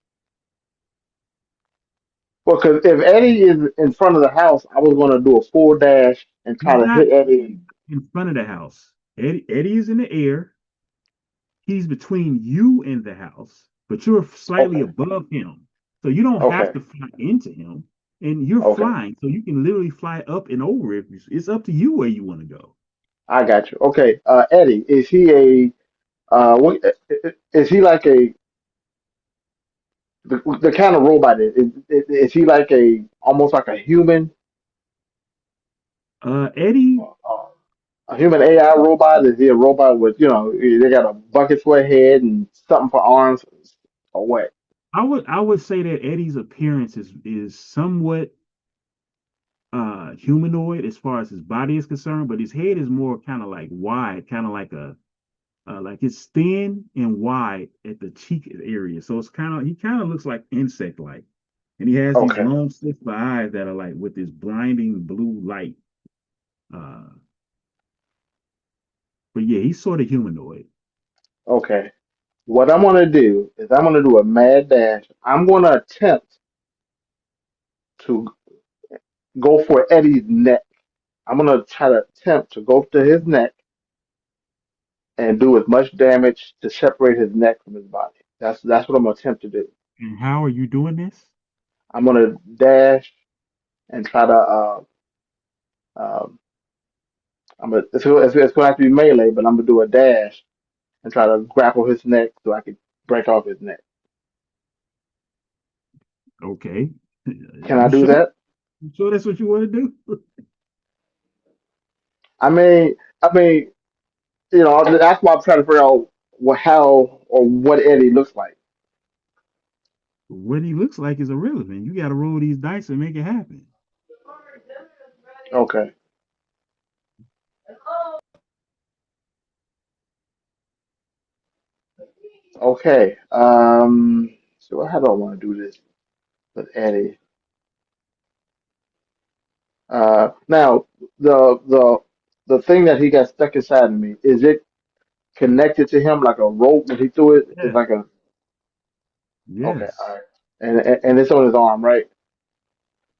Well, because if Eddie is in front of the house, I was going to do a full dash and try He's to not hit Eddie. in front of the house. Eddie is in the air. He's between you and the house, but you're slightly Okay. above him. So you don't have Okay. to fly into him. And you're Okay. flying, so you can literally fly up and over. It's up to you where you want to go. I got you. Okay. Eddie, is he a what is he like the kind of robot is he like a almost like a human? Eddie, Uh, a human AI robot? Is he a robot with, they got a bucket for a head and something for arms or what? I would say that Eddie's appearance is somewhat humanoid as far as his body is concerned, but his head is more kind of like wide, kind of like it's thin and wide at the cheek area. So it's kind of he kind of looks like insect like, and he has these Okay. long slit eyes that are like with this blinding blue light. Uh, but yeah, he's sort of humanoid. Okay. What I'm gonna do is I'm gonna do a mad dash. I'm gonna attempt to go for Eddie's neck. I'm gonna try to attempt to go to his neck and do as much damage to separate his neck from his body. That's what I'm gonna attempt to do. And how are you doing this? I'm gonna dash and try to um it's gonna have to be melee, but I'm gonna do a dash and try to grapple his neck so I can break off his neck. Okay, Can I you do sure? that? You sure that's what you want to do? I mean, I mean, that's why I'm trying to figure out how or what Eddie looks like. What he looks like is irrelevant. You got to roll these dice and make it happen. Okay. Okay. So how do I want to do this with Eddie? Now the thing that he got stuck inside of me, is it connected to him like a rope when he threw it? It's Yes. like a okay, all Yes. right. And it's on his arm, right?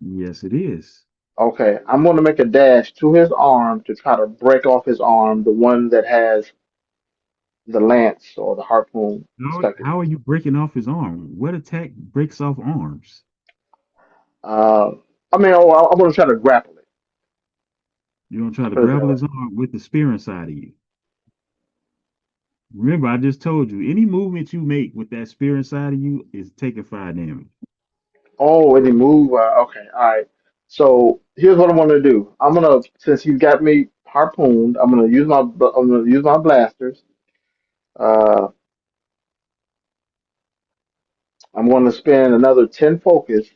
Yes, it is. Okay. I'm gonna make a dash to his arm to try to break off his arm, the one that has the lance or the harpoon stuck in How it. are you breaking off his arm? What attack breaks off arms? Uh, I mean, I'm gonna try to grapple it. You're going to try I'll to put it that grapple way. his arm with the spear inside of you. Remember, I just told you, any movement you make with that spear inside of you is taking fire damage. Oh, and he move. Okay, all right. So here's what I'm gonna do. Since he's got me harpooned, I'm gonna use my blasters. Uh, I'm gonna spend another 10 focus,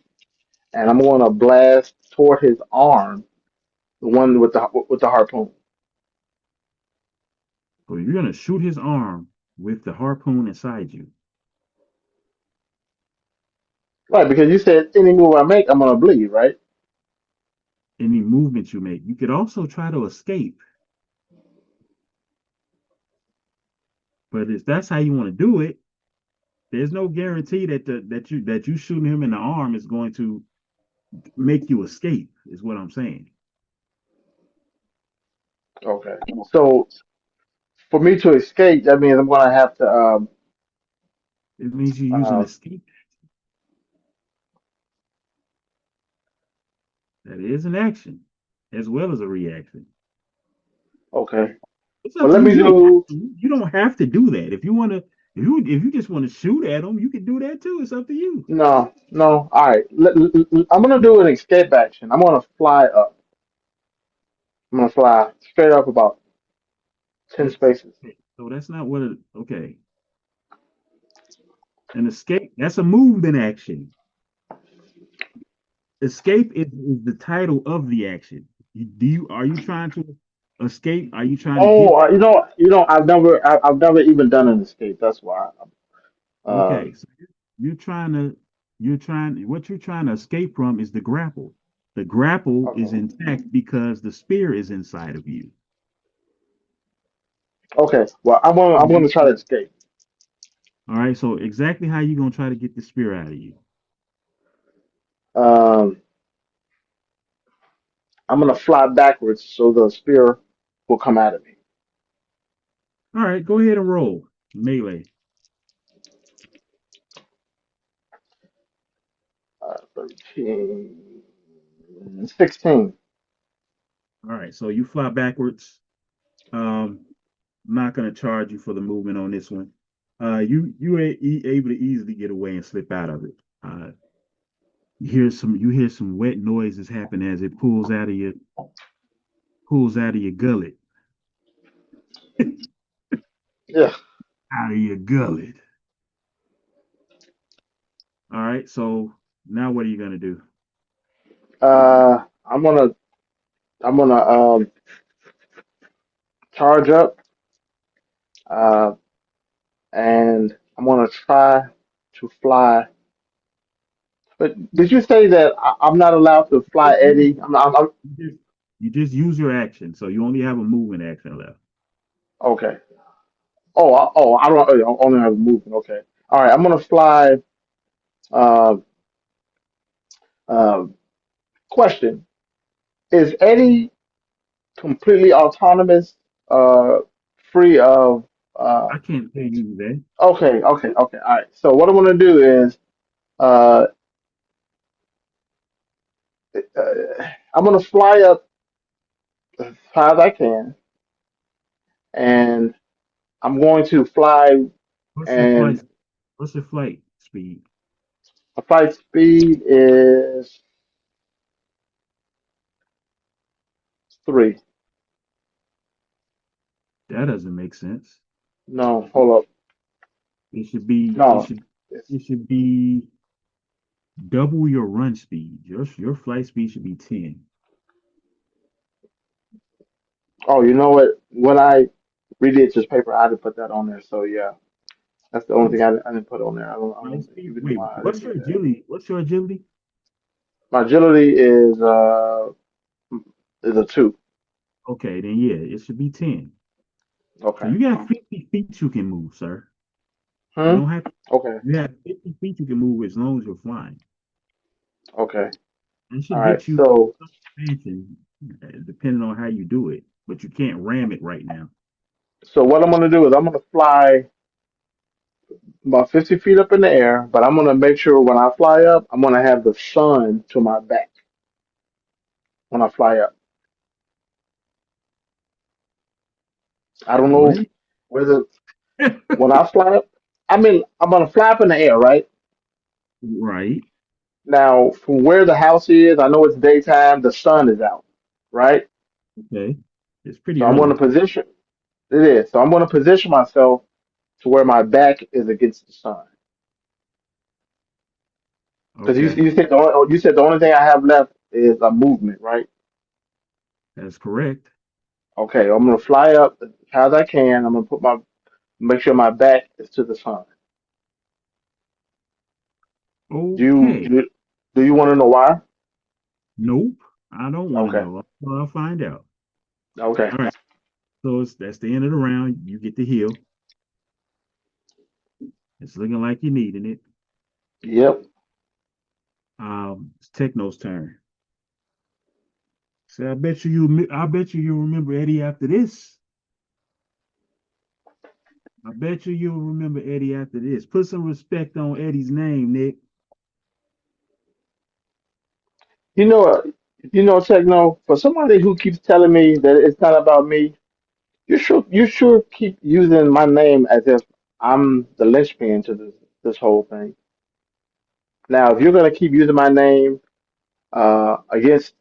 and I'm gonna blast toward his arm, the one with the harpoon. So you're going to shoot his arm with the harpoon inside you. Right, because you said any move I make, I'm gonna bleed, right? Any movement you make. You could also try to escape, but if that's how you want to do it, there's no guarantee that you shooting him in the arm is going to make you escape, is what I'm saying. Okay. So for me to escape, that means I'm gonna have to It means you're using uh, escape. That is an action as well as a reaction. okay. It's But up to let you. me You don't have do to. You don't have to do that. If you want to, if you just want to shoot at them, you can do that too. It's up to you. no, no. All right. I'm gonna do an escape action. I'm gonna fly up. I'm gonna fly straight up about 10 That's spaces. so that's not what it, okay. An escape, that's a movement action. Escape is the title of the action. Are you trying to escape? Are you trying to Oh, get I've never even done an escape. That's why. okay? Um, So you're trying to what you're trying to escape from is the grapple. The grapple is okay. intact because the spear is inside of you. Okay. Well, I'm gonna try to escape. All right, so exactly how you gonna try to get the spear out of you? Um, I'm gonna fly backwards so the spear will come out of me. All right, go ahead and roll melee. 13, 16. All right, so you fly backwards. I'm not gonna charge you for the movement on this one. You able to easily get away and slip out of it. You hear some wet noises happen as it pulls out of your gullet, Yeah. out of your gullet. All right, so now what are you gonna do? Uh, I'm gonna charge up. Uh, and I'm gonna try to fly. But did you say that I'm not allowed to fly You just, Eddie? you just use your action, so you only have a movement action left. Okay. I don't. I only have movement. Okay. All right. I'm gonna fly. Uh, uh, question: Is Eddie completely autonomous? Free of. I can't tell you that. Okay. Okay. Okay. All right. So what I'm gonna do is, uh, I'm gonna fly up as high as I can, and I'm going to fly What's your and flight? What's your flight speed? my flight speed is 3. That doesn't make sense. No, hold up. It should be it No. should It's, it should be double your run speed. Your flight speed should be 10. oh, you know what? When I redid this paper, I didn't put that on there. So yeah, that's the only thing Yes. I didn't put on there. I Flight don't speed. even know Wait, why I didn't what's do your that. agility? What's your agility? My agility is a 2. Okay, then yeah, it should be 10. So Okay. you got 50 feet you can move, sir. You Hmm. don't have Okay. you have 50 feet you can move as long as you're flying. Okay. It All should right. get you So some expansion, depending on how you do it, but you can't ram it right now. what I'm gonna do is I'm gonna fly about 50 feet up in the air, but I'm gonna make sure when I fly up, I'm gonna have the sun to my back when I fly up. I don't know What? whether when I fly up, I'm gonna fly up in the air, right? Right. Now, from where the house is, I know it's daytime, the sun is out, right? Okay. It's pretty So I'm gonna early. position it is. So I'm gonna position myself to where my back is against the sun. Because Okay. you said the only thing I have left is a movement, right? That's correct. Okay, I'm gonna fly up as high as I can. I'm gonna make sure my back is to the sun. Do you Okay. do, do you want to know why? Nope. I don't want to Okay, know. Well, I'll find out. okay, All right. So that's the end of the round. You get the heal. It's looking like you're needing it. yep. It's Techno's turn. So I bet you'll remember Eddie after this. I bet you'll remember Eddie after this. Put some respect on Eddie's name, Nick. You know, Techno. For somebody who keeps telling me that it's not about me, you sure keep using my name as if I'm the linchpin to this whole thing. Now, if you're gonna keep using my name against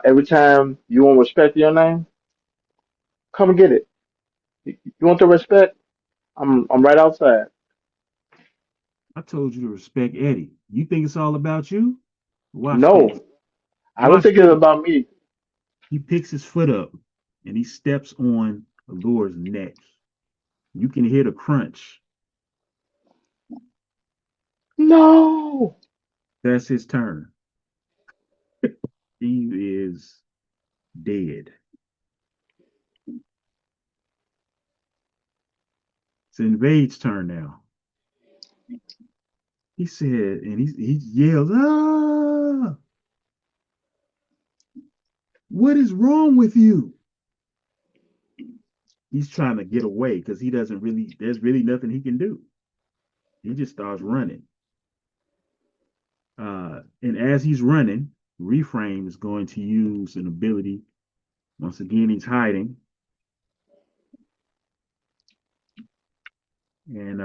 every time you won't respect your name, come and get it. You want the respect? I'm right outside. I told you to respect Eddie. You think it's all about you? Watch this. No, I don't Watch think it's this. about me. He picks his foot up and he steps on Allure's neck. You can hear the crunch. No, That's his turn. He is dead. It's Invade's turn now. He said, and he yells, "Ah! What is wrong with you?" He's trying to get away because he doesn't really, there's really nothing he can do. He just starts running. And as he's running, Reframe is going to use an ability. Once again, he's hiding. And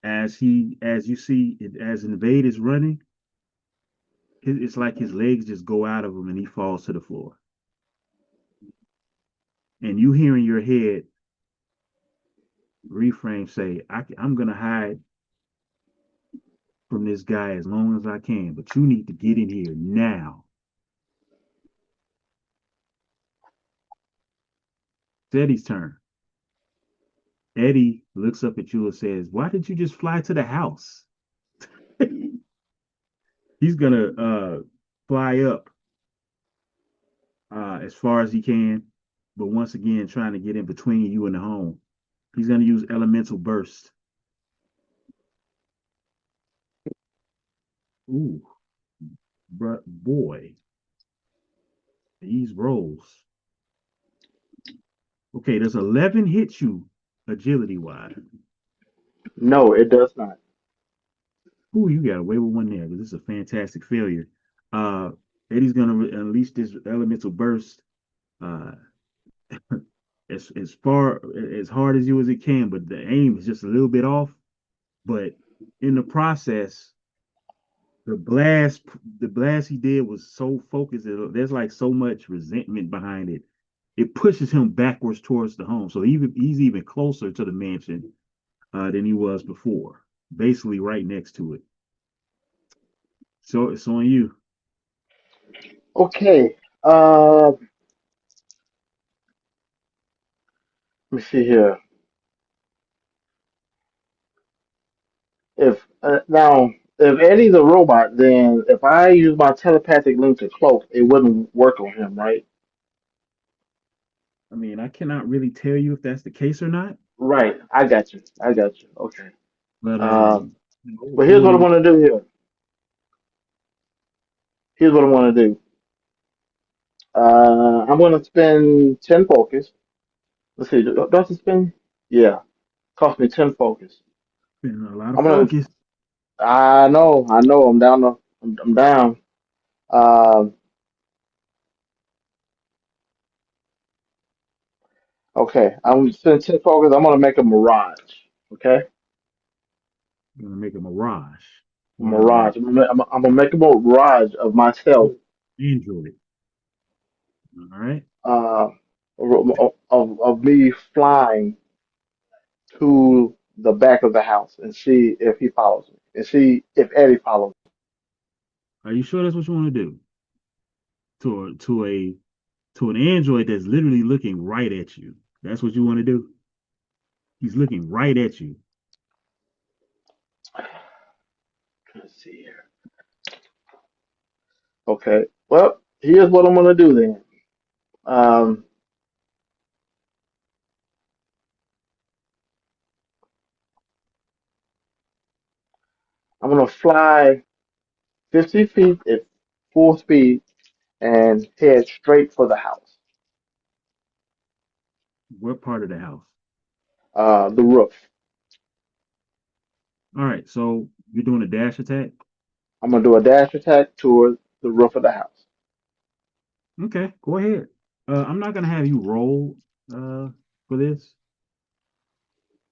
as you see, as Invade is running, it's like his legs just go out of him and he falls to the floor. And you hear in your head, Reframe say, I'm going to hide from this guy as long as I can, but you need to get in here now. It's Eddie's turn. Eddie looks up at you and says, "Why did you just fly to the house?" He's gonna fly up as far as he can, but once again trying to get in between you and the home. He's gonna use elemental burst. Ooh, but boy, these rolls. Okay, does 11 hit you agility wise? no, it does not. Ooh, you got away with one there, but this is a fantastic failure. Uh, Eddie's gonna unleash this elemental burst. Uh, as far as hard as you as it can, but the aim is just a little bit off. But in the process, the blast the blast he did was so focused. There's like so much resentment behind it. it pushes him backwards towards the home. So he's even closer to the mansion than he was before, basically right next to it. So it's on you. Okay. Let me see here. If now, if Eddie's a robot, then if I use my telepathic link to cloak, it wouldn't work on him, right? I mean, I cannot really tell you if that's the case or not, Right. I got you. I got you. Okay. but Um, but here's what I doing want to do here. Here's what I want to do. I'm going to spend 10 focus. Let's see. Do I have to spend? Yeah. Cost me 10 focus. a lot of I'm gonna. focus. I know. I know. I'm down. I'm down. Um. Okay. I'm gonna spend 10 focus. I'm gonna make a mirage. Okay. I'm gonna make a mirage. What Mirage. I'm gonna make a mirage of myself. Android. All right. Uh. Of me flying to the back of the house and see if he follows me and see if Eddie follows Are you sure that's what you want to do? To an android that's literally looking right at you. That's what you want to do. He's looking right at you. me. Let's see here. Okay. Well, here's what I'm gonna do then. Um. I'm gonna fly 50 feet at full speed and head straight for the house. What part of the house? The roof. All right. So you're doing a dash attack. I'm gonna do a dash attack toward the roof of the house. Okay, go ahead. I'm not gonna have you roll for this.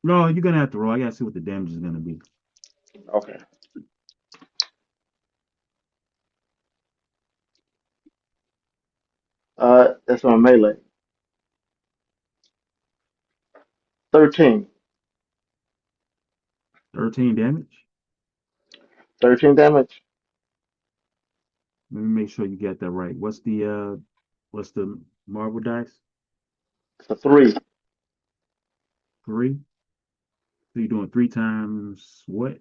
No, you're gonna have to roll. I gotta see what the damage is gonna be. Okay. That's my melee. 13. 13 damage. 13 damage. Let me make sure you got that right. What's the marble dice? It's a 3. Three. So you're doing three times what?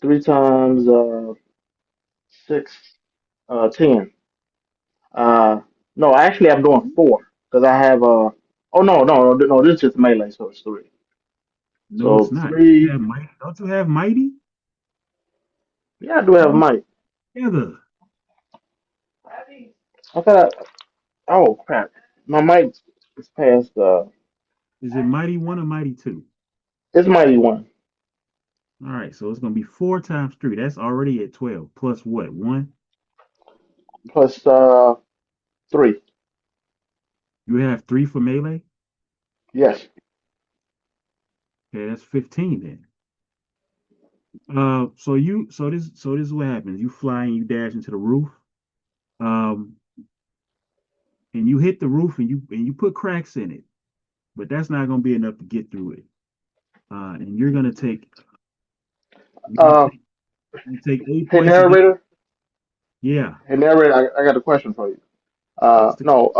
3 times 6. 10. Uh, no, actually I'm doing 4 because I have oh no, this is just melee, so it's 3. No, it's So not. You 3. have mighty. Don't you have mighty? Yeah, I do have Roll might. together. I thought oh crap. My might is past Is it mighty one or mighty two? it's mighty 1 All right, so it's gonna be four times three. That's already at 12. Plus what? One? plus 3. You have three for melee? Yes. Okay, that's 15 then. So this is what happens. You fly and you dash into the roof. Um, and you hit the roof and you put cracks in it, but that's not gonna be enough to get through it. And you're gonna Uh, take you take eight hey points of damage. narrator. Yeah. Hey narrator, I got a question for you. What's the No.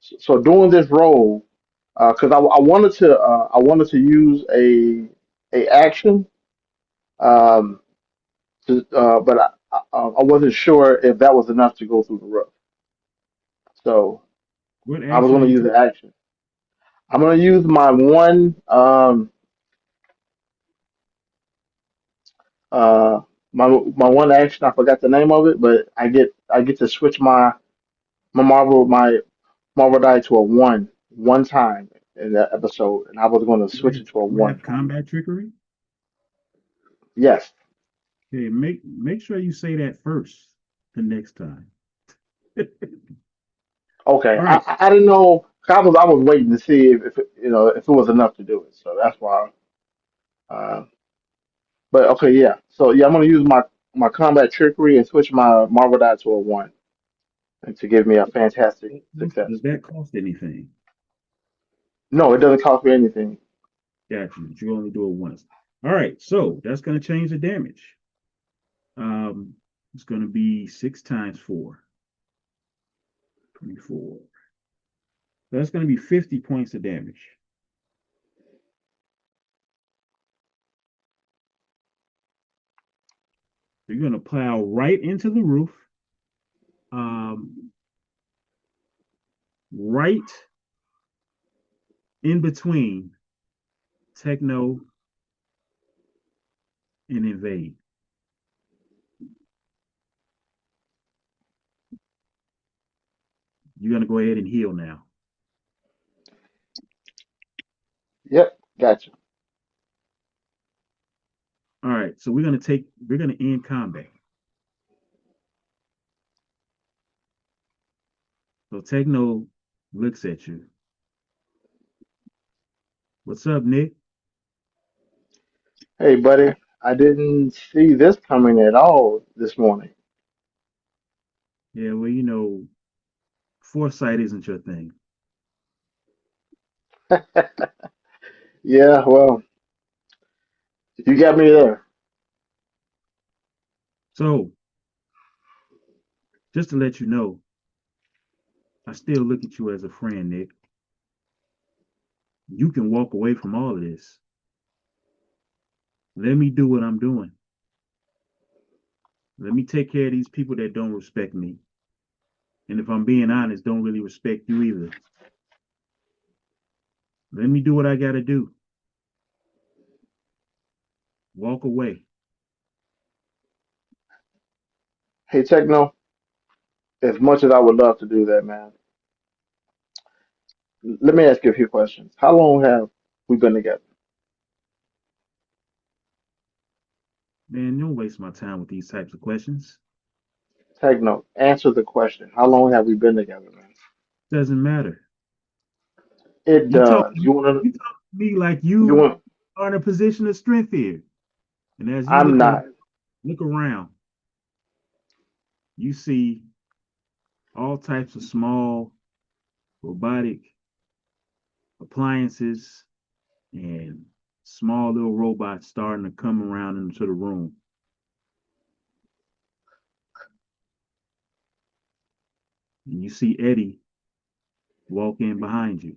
So doing this role, because I wanted to use a action. Um, but I wasn't sure if that was enough to go through the roof. So what I was action going are to you use taking? the action. I'm going to use uh my one action. I forgot the name of it, but I get to switch my Marvel die to a one time in that episode, and I was going to switch it to a You one. have combat trickery? Yes. Okay, make sure you say that first the next time. All Okay. right. I didn't know. I was waiting to see if if it was enough to do it. So that's why. Uh, but okay, yeah. So yeah, I'm gonna use my combat trickery and switch my Marvel die to a one. and to give me a fantastic Does success. that cost anything? No, it doesn't cost me anything. Gotcha. But you only do it once. All right. So that's going to change the damage. Um, it's going to be 6 times 4, 24. So that's going to be 50 points of damage. So you're going to plow right into the roof, um, right in between techno and invade. You're going to go ahead and heal now. Yep, gotcha. All right. So we're going to end combat. So techno looks at you. What's up, Nick? Hey, buddy, I didn't see this coming at all this morning. Yeah, well, foresight isn't your thing. Yeah, well, you got me there. So just to let you know, I still look at you as a friend, Nick. You can walk away from all of this. Let me do what I'm doing. Let me take care of these people that don't respect me. And if I'm being honest, don't really respect you either. Let me do what I got to do. Walk away. Hey, Techno, as much as I would love to do that, man, let me ask you a few questions. How long have we been together? Man, don't waste my time with these types of questions. Techno, answer the question. How long have we been together, man? Doesn't matter. It You talk does. You want you talk to me like you you want, are in a position of strength here. And as you I'm not. look around, you see all types of small robotic appliances and small little robots starting to come around into the room. And you see Eddie walk in behind you.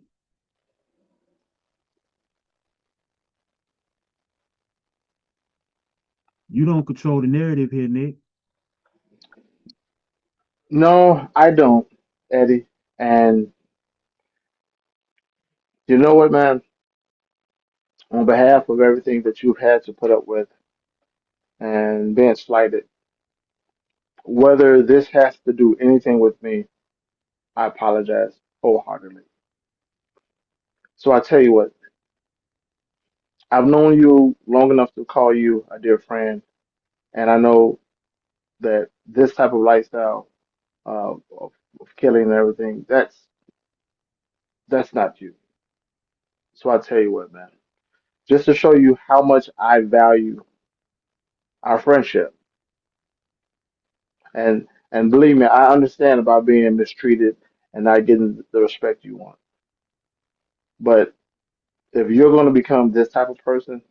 You don't control the narrative here, Nick. No, I don't, Eddie. And you know what, man? On behalf of everything that you've had to put up with and being slighted, whether this has to do anything with me, I apologize wholeheartedly. So I tell you what, I've known you long enough to call you a dear friend, and I know that this type of lifestyle of killing and everything, that's not you. So I tell you what, man, just to show you how much I value our friendship, and believe me, I understand about being mistreated and not getting the respect you want. But if you're going to become this type of person,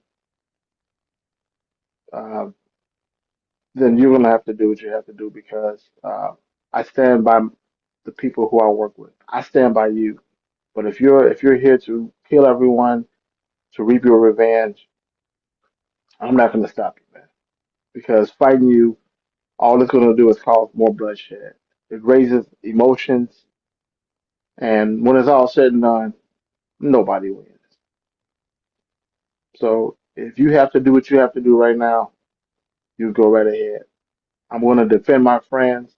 uh, then you're going to have to do what you have to do because I stand by the people who I work with. I stand by you. But if you're here to kill everyone, to reap your revenge, I'm not going to stop you, man. Because fighting you, all it's going to do is cause more bloodshed. It raises emotions, and when it's all said and done, nobody wins. So if you have to do what you have to do right now, you go right ahead. I'm going to defend my friends,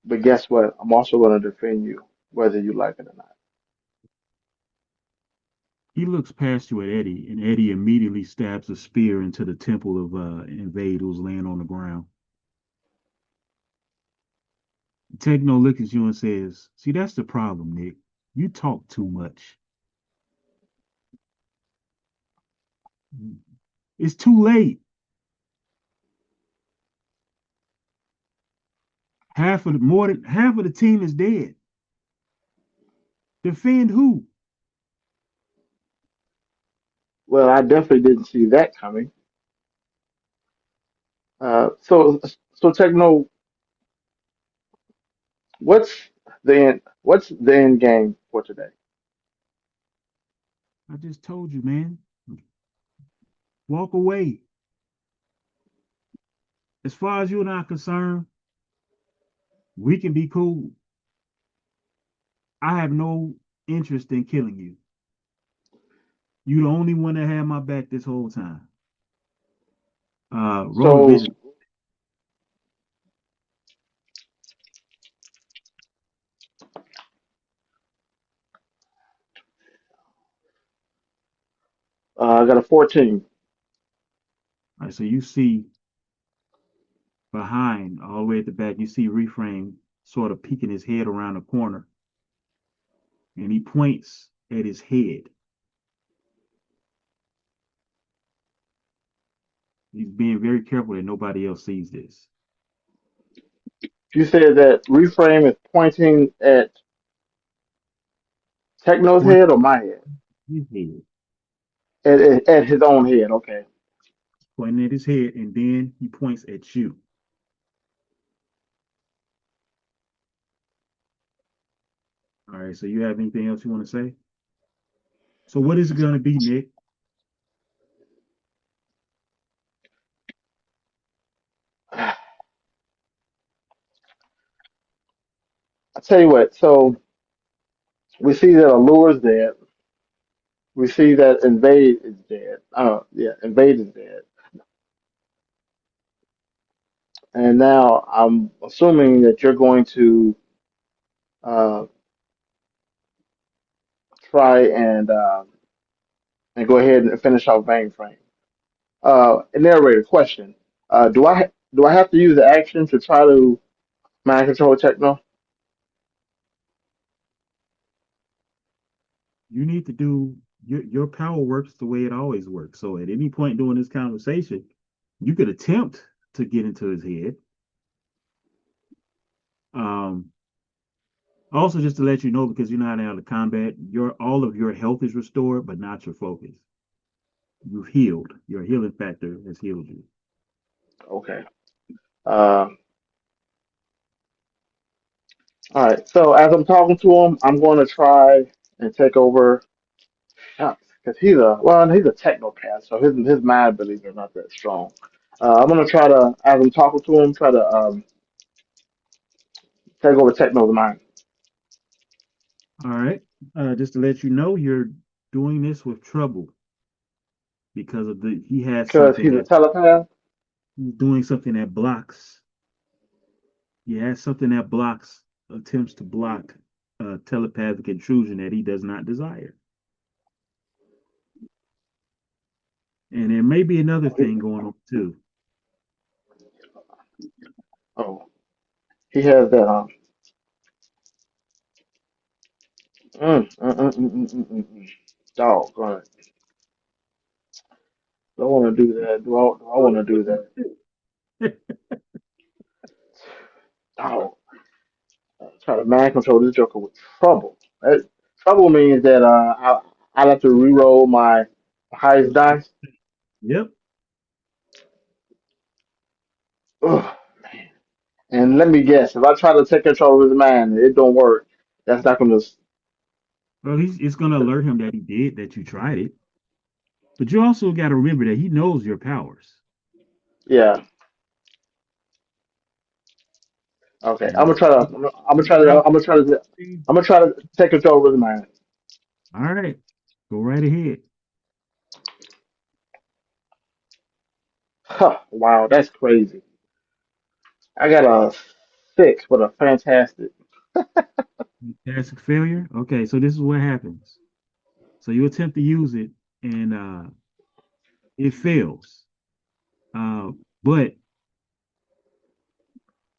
but guess what? I'm also going to defend you, whether you like it or not. He looks past you at Eddie, and Eddie immediately stabs a spear into the temple of Invade, who's laying on the ground. Techno looks at you and says, "See, that's the problem, Nick. You talk too much. It's too late. More than half of the team is dead. Defend who? Well, I definitely didn't see that coming. So Techno, what's what's the end game for today? I just told you, man. Walk away. As far as you and I are concerned, we can be cool. I have no interest in killing you. You the only one that had my back this whole time. Roll the So vision. I got a 14. All right, so you see behind, all the way at the back, you see Reframe sort of peeking his head around the corner, and he points at his head. He's being very careful that nobody else sees this. You said that reframe is pointing at Techno's Point head or my head? his head, At his own head. Okay. pointing at his head, and then he points at you. All right, so you have anything else you want to say? So what is it going to be, Nick? I tell you what. So we see that Allure's dead. We see that Invade is dead. Yeah, Invade is dead. And now I'm assuming that you're going to uh, try and go ahead and finish off mainframe. Narrator question: do I have to use the action to try to mind control Techno? You need to do your power works the way it always works. So at any point during this conversation, you could attempt to get into his head. Um, Also, just to let you know, because you're not out of combat, your all of your health is restored, but not your focus. You've healed. Your healing factor has healed you. Okay. Uh, all right. So as I'm talking to him, I'm going to try and take over because he's a technopath, so his mind abilities are not that strong. I'm going to try to, as I'm talking to him, try to take over Techno's mind All right. Just to let you know, you're doing this with trouble because of the he has because something he's a that telepath. he's doing something that blocks. He has something that blocks attempts to block telepathic intrusion that he does not desire. And there may be another Oh, thing going on too. oh, he has that. Dog, do I want to do that? Do I want to do that? Dog, try to mind control this Joker with trouble. Trouble means that I have to re-roll my highest dice. Yep. Ugh. And let me guess, if I try to take control of his mind, it don't work. That's not gonna. Well, it's going to alert him that he did that you tried it. But you also got to remember that he knows your powers. Yeah. Okay. And I'm gonna try to. I'm gonna try to take control of his mind. all right, go right ahead. Huh, wow, that's crazy. I got a 6 with a fantastic. Fantastic failure. Okay, so this is what happens. So you attempt to use it, and it fails. Uh, but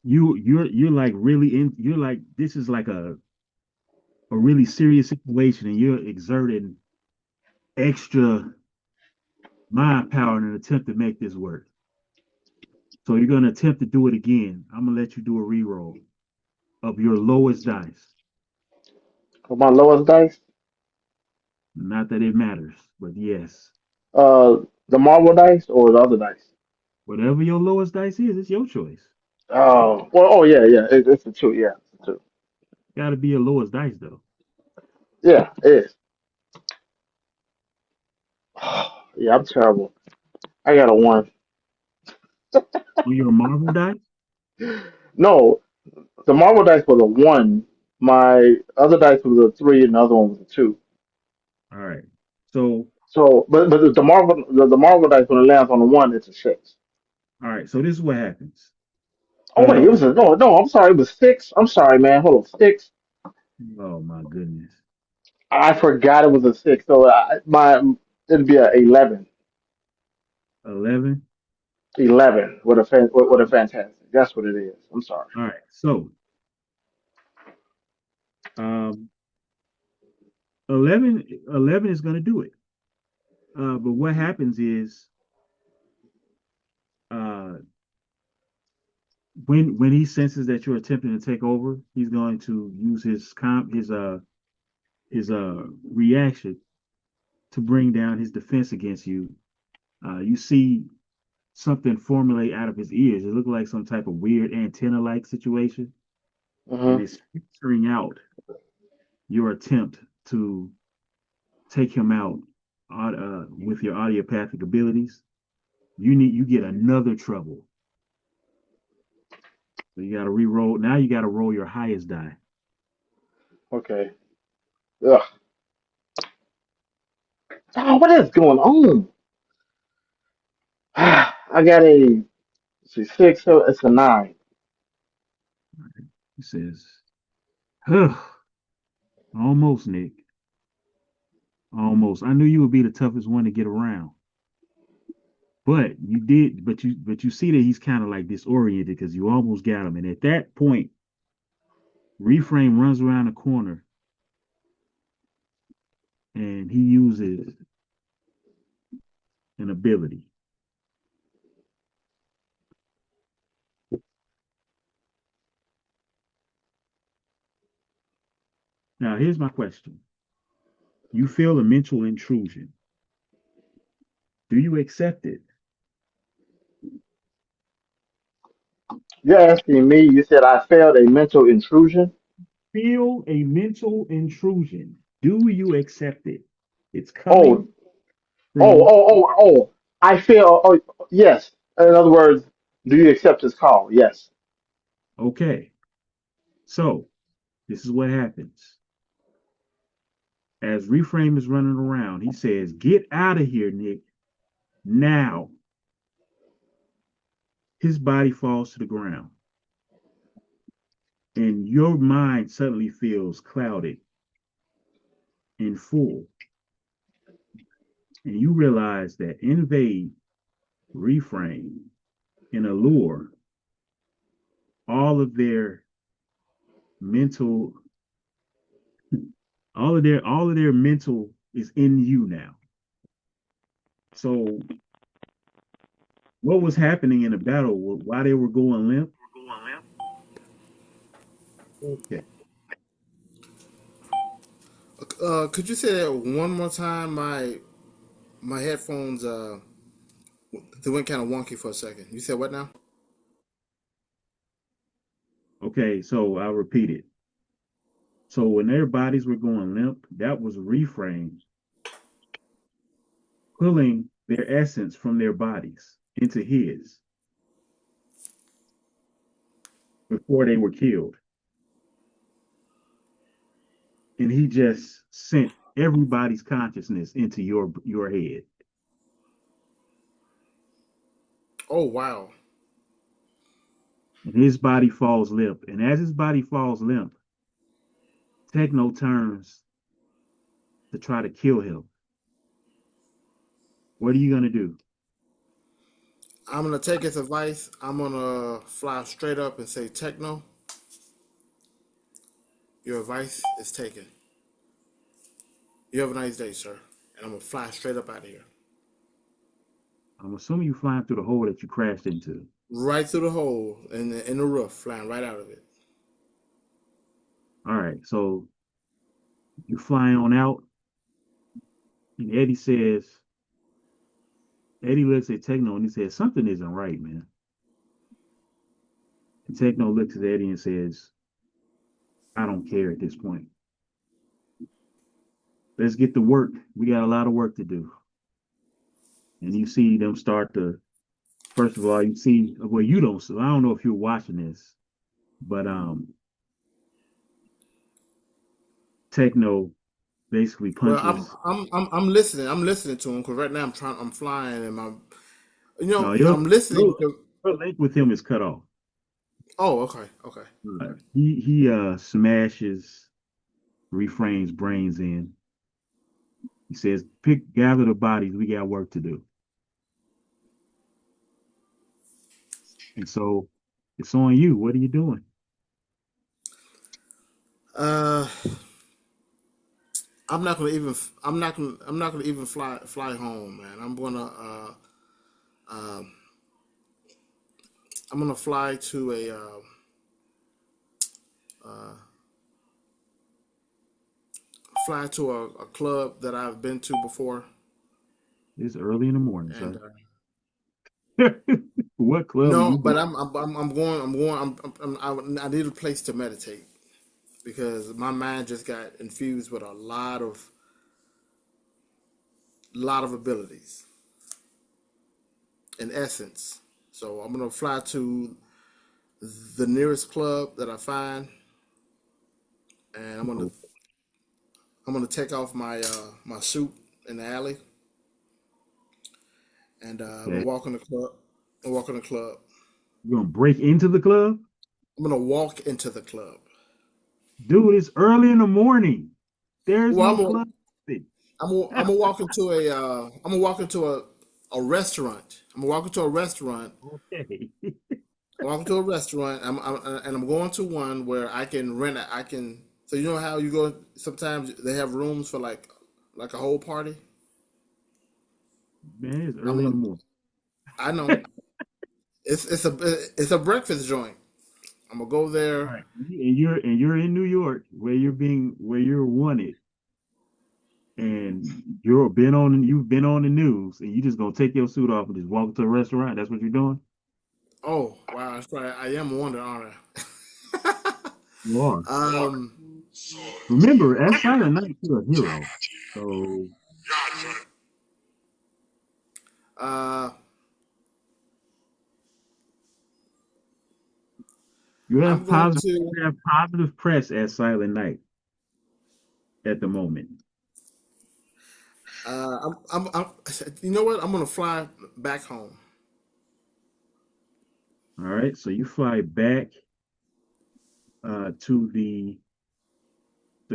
you're like really in. You're like this is like a really serious situation, and you're exerting extra mind power in an attempt to make this work. So you're gonna attempt to do it again. I'm gonna let you do a reroll. of your lowest dice. For my lowest dice, Not that it matters, but yes. uh, the marble dice or the other dice? Whatever your lowest dice is, it's your choice. Oh, well, oh yeah, yeah, it's the two, yeah, it's the two. Got to be your lowest dice though. Yeah, it is. Yeah, I'm terrible. I got a one. On your marble dice. No, the marble dice was a one. My other dice was a three, and the other one was a two. All right. So, So, but the marble dice when it lands on the one, it's a six. all right. So this is what happens. Oh wait, it was Um. a no, no. I'm sorry, it was six. I'm sorry, man. Hold on, six. Oh my goodness. I forgot it was a six. So it'd be a 11. 11. 11 with a fantastic. That's what it is. I'm sorry. All right. So, um, 11 is going to do it. But what happens is, uh, when he senses that you're attempting to take over, he's going to use his reaction to bring down his defense against you. You see something formulate out of his ears. It looked like some type of weird antenna-like situation, and Hmm. it's filtering out your attempt to take him out with your audiopathic abilities. You get another trouble. So you got to re-roll. Now you got to roll your highest die. Okay. Ugh. Oh, what is going on? I got a let's see, six. So it's a nine. He says, huh, almost, Nick. Almost. I knew you would be the toughest one to get around. But you did, but you see that he's kind of like disoriented because you almost got him. And at that point, Reframe runs around the corner and he uses an ability. Now, here's my question. You feel a mental intrusion. Do you accept it? You're asking me. You said I failed a mental intrusion. Feel a mental intrusion. Do you accept it? It's Oh, coming oh, from, oh, oh, oh. I fail. Oh, yes. In other words, do you accept his call? Yes. okay. So this is what happens. As Reframe is running around, he says, "Get out of here, Nick, now." His body falls to the ground, and your mind suddenly feels clouded and full. And you realize that invade, reframe, and allure, all of their mental, all of their mental is in you now. So what was happening in the battle while they were going limp? Okay. Could you say that one more time? My headphones they went kind of wonky for a second. You said what now? Okay, so I'll repeat it. So when their bodies were going limp, that was reframe pulling their essence from their bodies into his before they were killed. And he just sent everybody's consciousness into your head. Oh wow. And his body falls limp. And as his body falls limp, Techno turns to try to kill him. What are you gonna do? I'm gonna take his advice. I'm gonna fly straight up and say, Techno, your advice is taken. You have a nice day, sir. And I'm gonna fly straight up out of here. I'm assuming you flying through the hole that you crashed into. Right through the hole in the roof, flying right out of it. All right, so you flying on out, and Eddie looks at Techno and he says, something isn't right, man. And Techno looks at Eddie and says, I don't care at this point. Let's get to work. We got a lot of work to do. And you see them start to, first of all, you see, well, you don't, so I don't know if you're watching this, but Techno basically Well, I'm punches. I'm I'm I'm listening. I'm listening to him because right now I'm flying and No, I'm listening because. your link with him is cut off. Oh, okay, okay. He smashes Reframe's brains in. He says, gather the bodies. We got work to do. And so it's on you. What are you doing? Uh, I'm not gonna even. I'm not gonna even fly home, man. Um, I'm gonna fly to a club that I've been to before, It's early in the morning, and sir. What club are no, you but going? I need a place to meditate because my mind just got infused with a lot of abilities in essence. So I'm gonna fly to the nearest club that I find, and I'm gonna take off my suit in the alley, and I'm gonna Okay. walk in the club. You're gonna break into the club? I'm gonna walk into the club. Dude, it's early in the morning. There's Well, no club. I'm gonna walk into a restaurant. I'm gonna walk into a restaurant. Okay. I'm walking to a restaurant. And I'm going to one where I can rent. I can. So you know how you go. Sometimes they have rooms for like a whole party. Man, it's I'm early in gonna. the morning. I know it's a breakfast joint. I'm gonna go All there. right. And you're in New York where you're wanted and you've been on the news and you just gonna take your suit off and just walk to a restaurant. That's what you're doing? Oh wow, that's right. I am wondering, aren't I? You are. um. Remember, at Silent Night, you're a hero. So Uh. you I'm going to. have positive press at Silent Night at the moment. I'm. You know what? I'm gonna fly back home. All right. So you fly back to the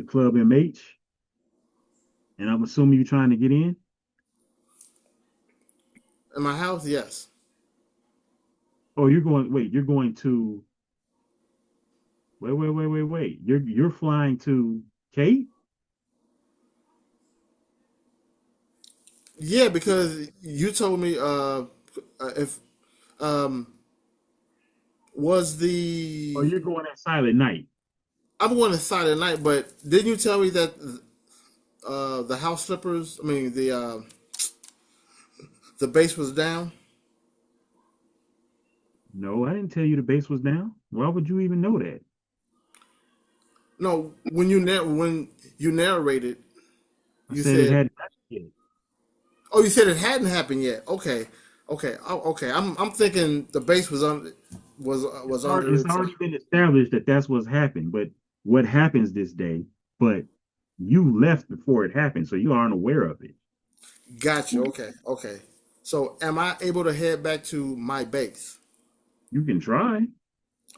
Club MH, and I'm assuming you're trying to get in. In my house, yes. Oh, you're going to wait. You're flying to Kate? Yeah, because you told me if um was Or the you're going at Silent Night? I'm going to Saturday night, but didn't you tell me that the house flippers? I mean the base was down. No, I didn't tell you the base was down. Why would you even know that? No, when you narrated, I you said it said, hadn't happened yet. "Oh, you said it hadn't happened yet." Okay, okay, oh, okay. I'm thinking the base was under It's its. already been established that that's what's happened. But what happens this day? But you left before it happened, so you aren't aware of it. Gotcha. Okay, okay. So, am I able to head back to my base? You can try.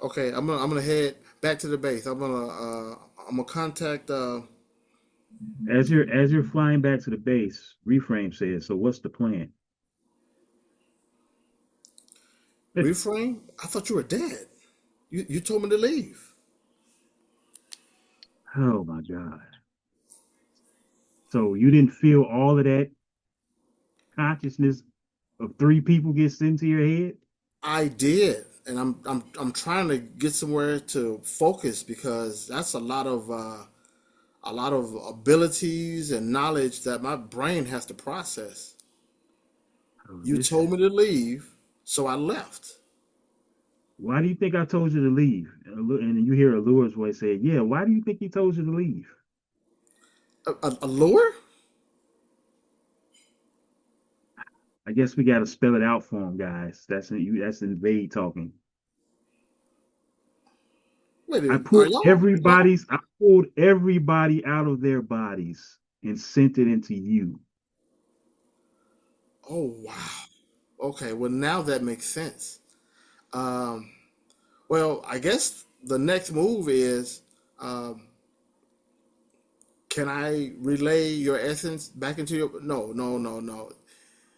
Okay, I'm gonna head back to the base. I'm gonna contact As you're flying back to the base, Reframe says, "So what's the plan?" Reframe. I thought you were dead. You told me to leave. Oh my God! So you didn't feel all of that consciousness of three people get sent to your head? I did. and I'm trying to get somewhere to focus because that's a lot of abilities and knowledge that my brain has to process. Oh, You told me to leave, so I left. why do you think I told you to leave? And you hear Allure's voice say, "Yeah, why do you think he told you to leave?" A lure? I guess we got to spell it out for him, guys. That's invade talking. Wait a I minute. Are pulled y'all? everybody's. I pulled everybody out of their bodies and sent it into you. Oh wow. Okay. Well, now that makes sense. Um, well, I guess the next move is, um, can I relay your essence back into your? No, no, no, no.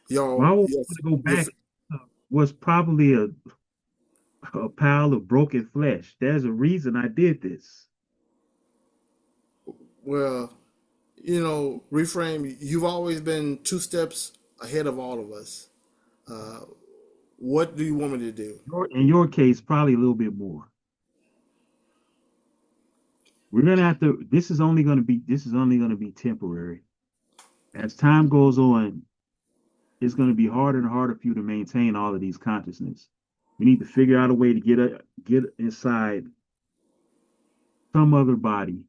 Why would Your, I want to go your. back? Was probably a pile of broken flesh. There's a reason I did this. Well, reframe. You've always been two steps ahead of all of us. Uh, what do you want me to do? In your case, probably a little bit more. We're gonna have to. This is only gonna be temporary. As time goes on, it's gonna be harder and harder for you to maintain all of these consciousness. We need to figure out a way to get inside some other body,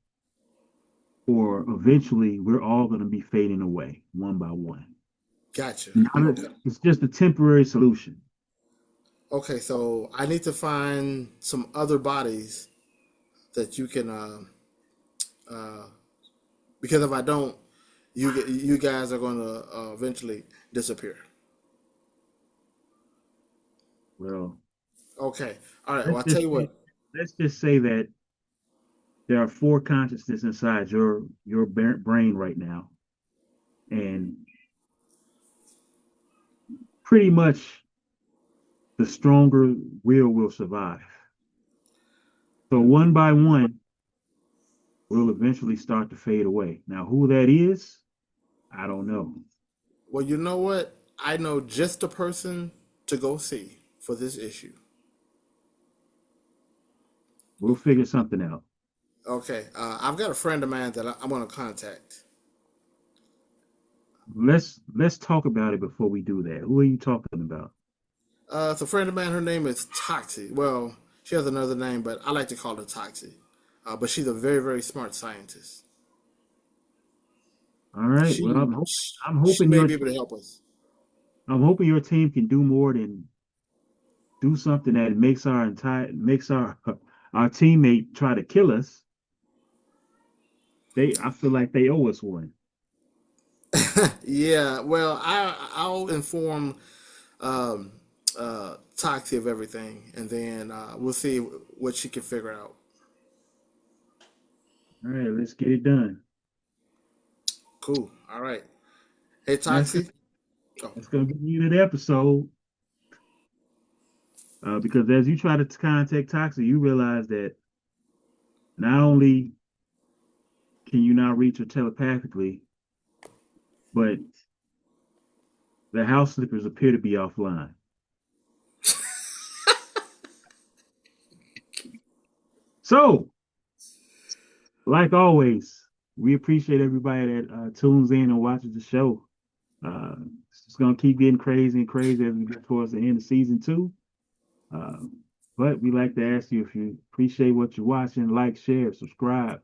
or eventually we're all gonna be fading away one by one. Gotcha. Okay. It's just a temporary solution. Okay. So I need to find some other bodies that you can. Uh, because if I don't, you guys are going to eventually disappear. Well, Okay. All right. Well, let's I'll tell just you say, what. let's just say that there are four consciousness inside your brain right now, and pretty much the stronger will survive. So one by one, will eventually start to fade away. Now, who that is, I don't know. Well, you know what? I know just the person to go see for this issue. We'll figure something out. Okay. I've got a friend of mine that I'm going to contact. Let's talk about it before we do that. Who are you talking about? It's a friend of mine. Her name is Toxie. Well, she has another name, but I like to call her Toxie. But she's a very, very smart scientist. All right. Well, She I'm she hoping may your be able to help us. I'm hoping your team can do more than do something that makes our teammate try to kill us. I feel like they owe us one. Yeah. Well, I'll inform um, Toxie of everything, and then we'll see what she can figure out. All right, let's get it done. Cool. All right. Hey, That's Toxie. Oh, that's gonna be the end of the episode. Because as you try to contact Toxic, you realize that not only can you now reach her telepathically, but the house slippers appear to be offline. So, like always, we appreciate everybody that tunes in and watches the show. Uh, it's going to keep getting crazy and crazy as we get towards the end of season two. Uh, but we like to ask you if you appreciate what you're watching, like, share, subscribe.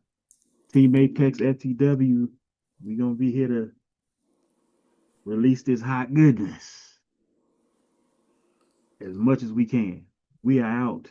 Team Apex FTW, we're going to be here to release this hot goodness as much as we can. We are out.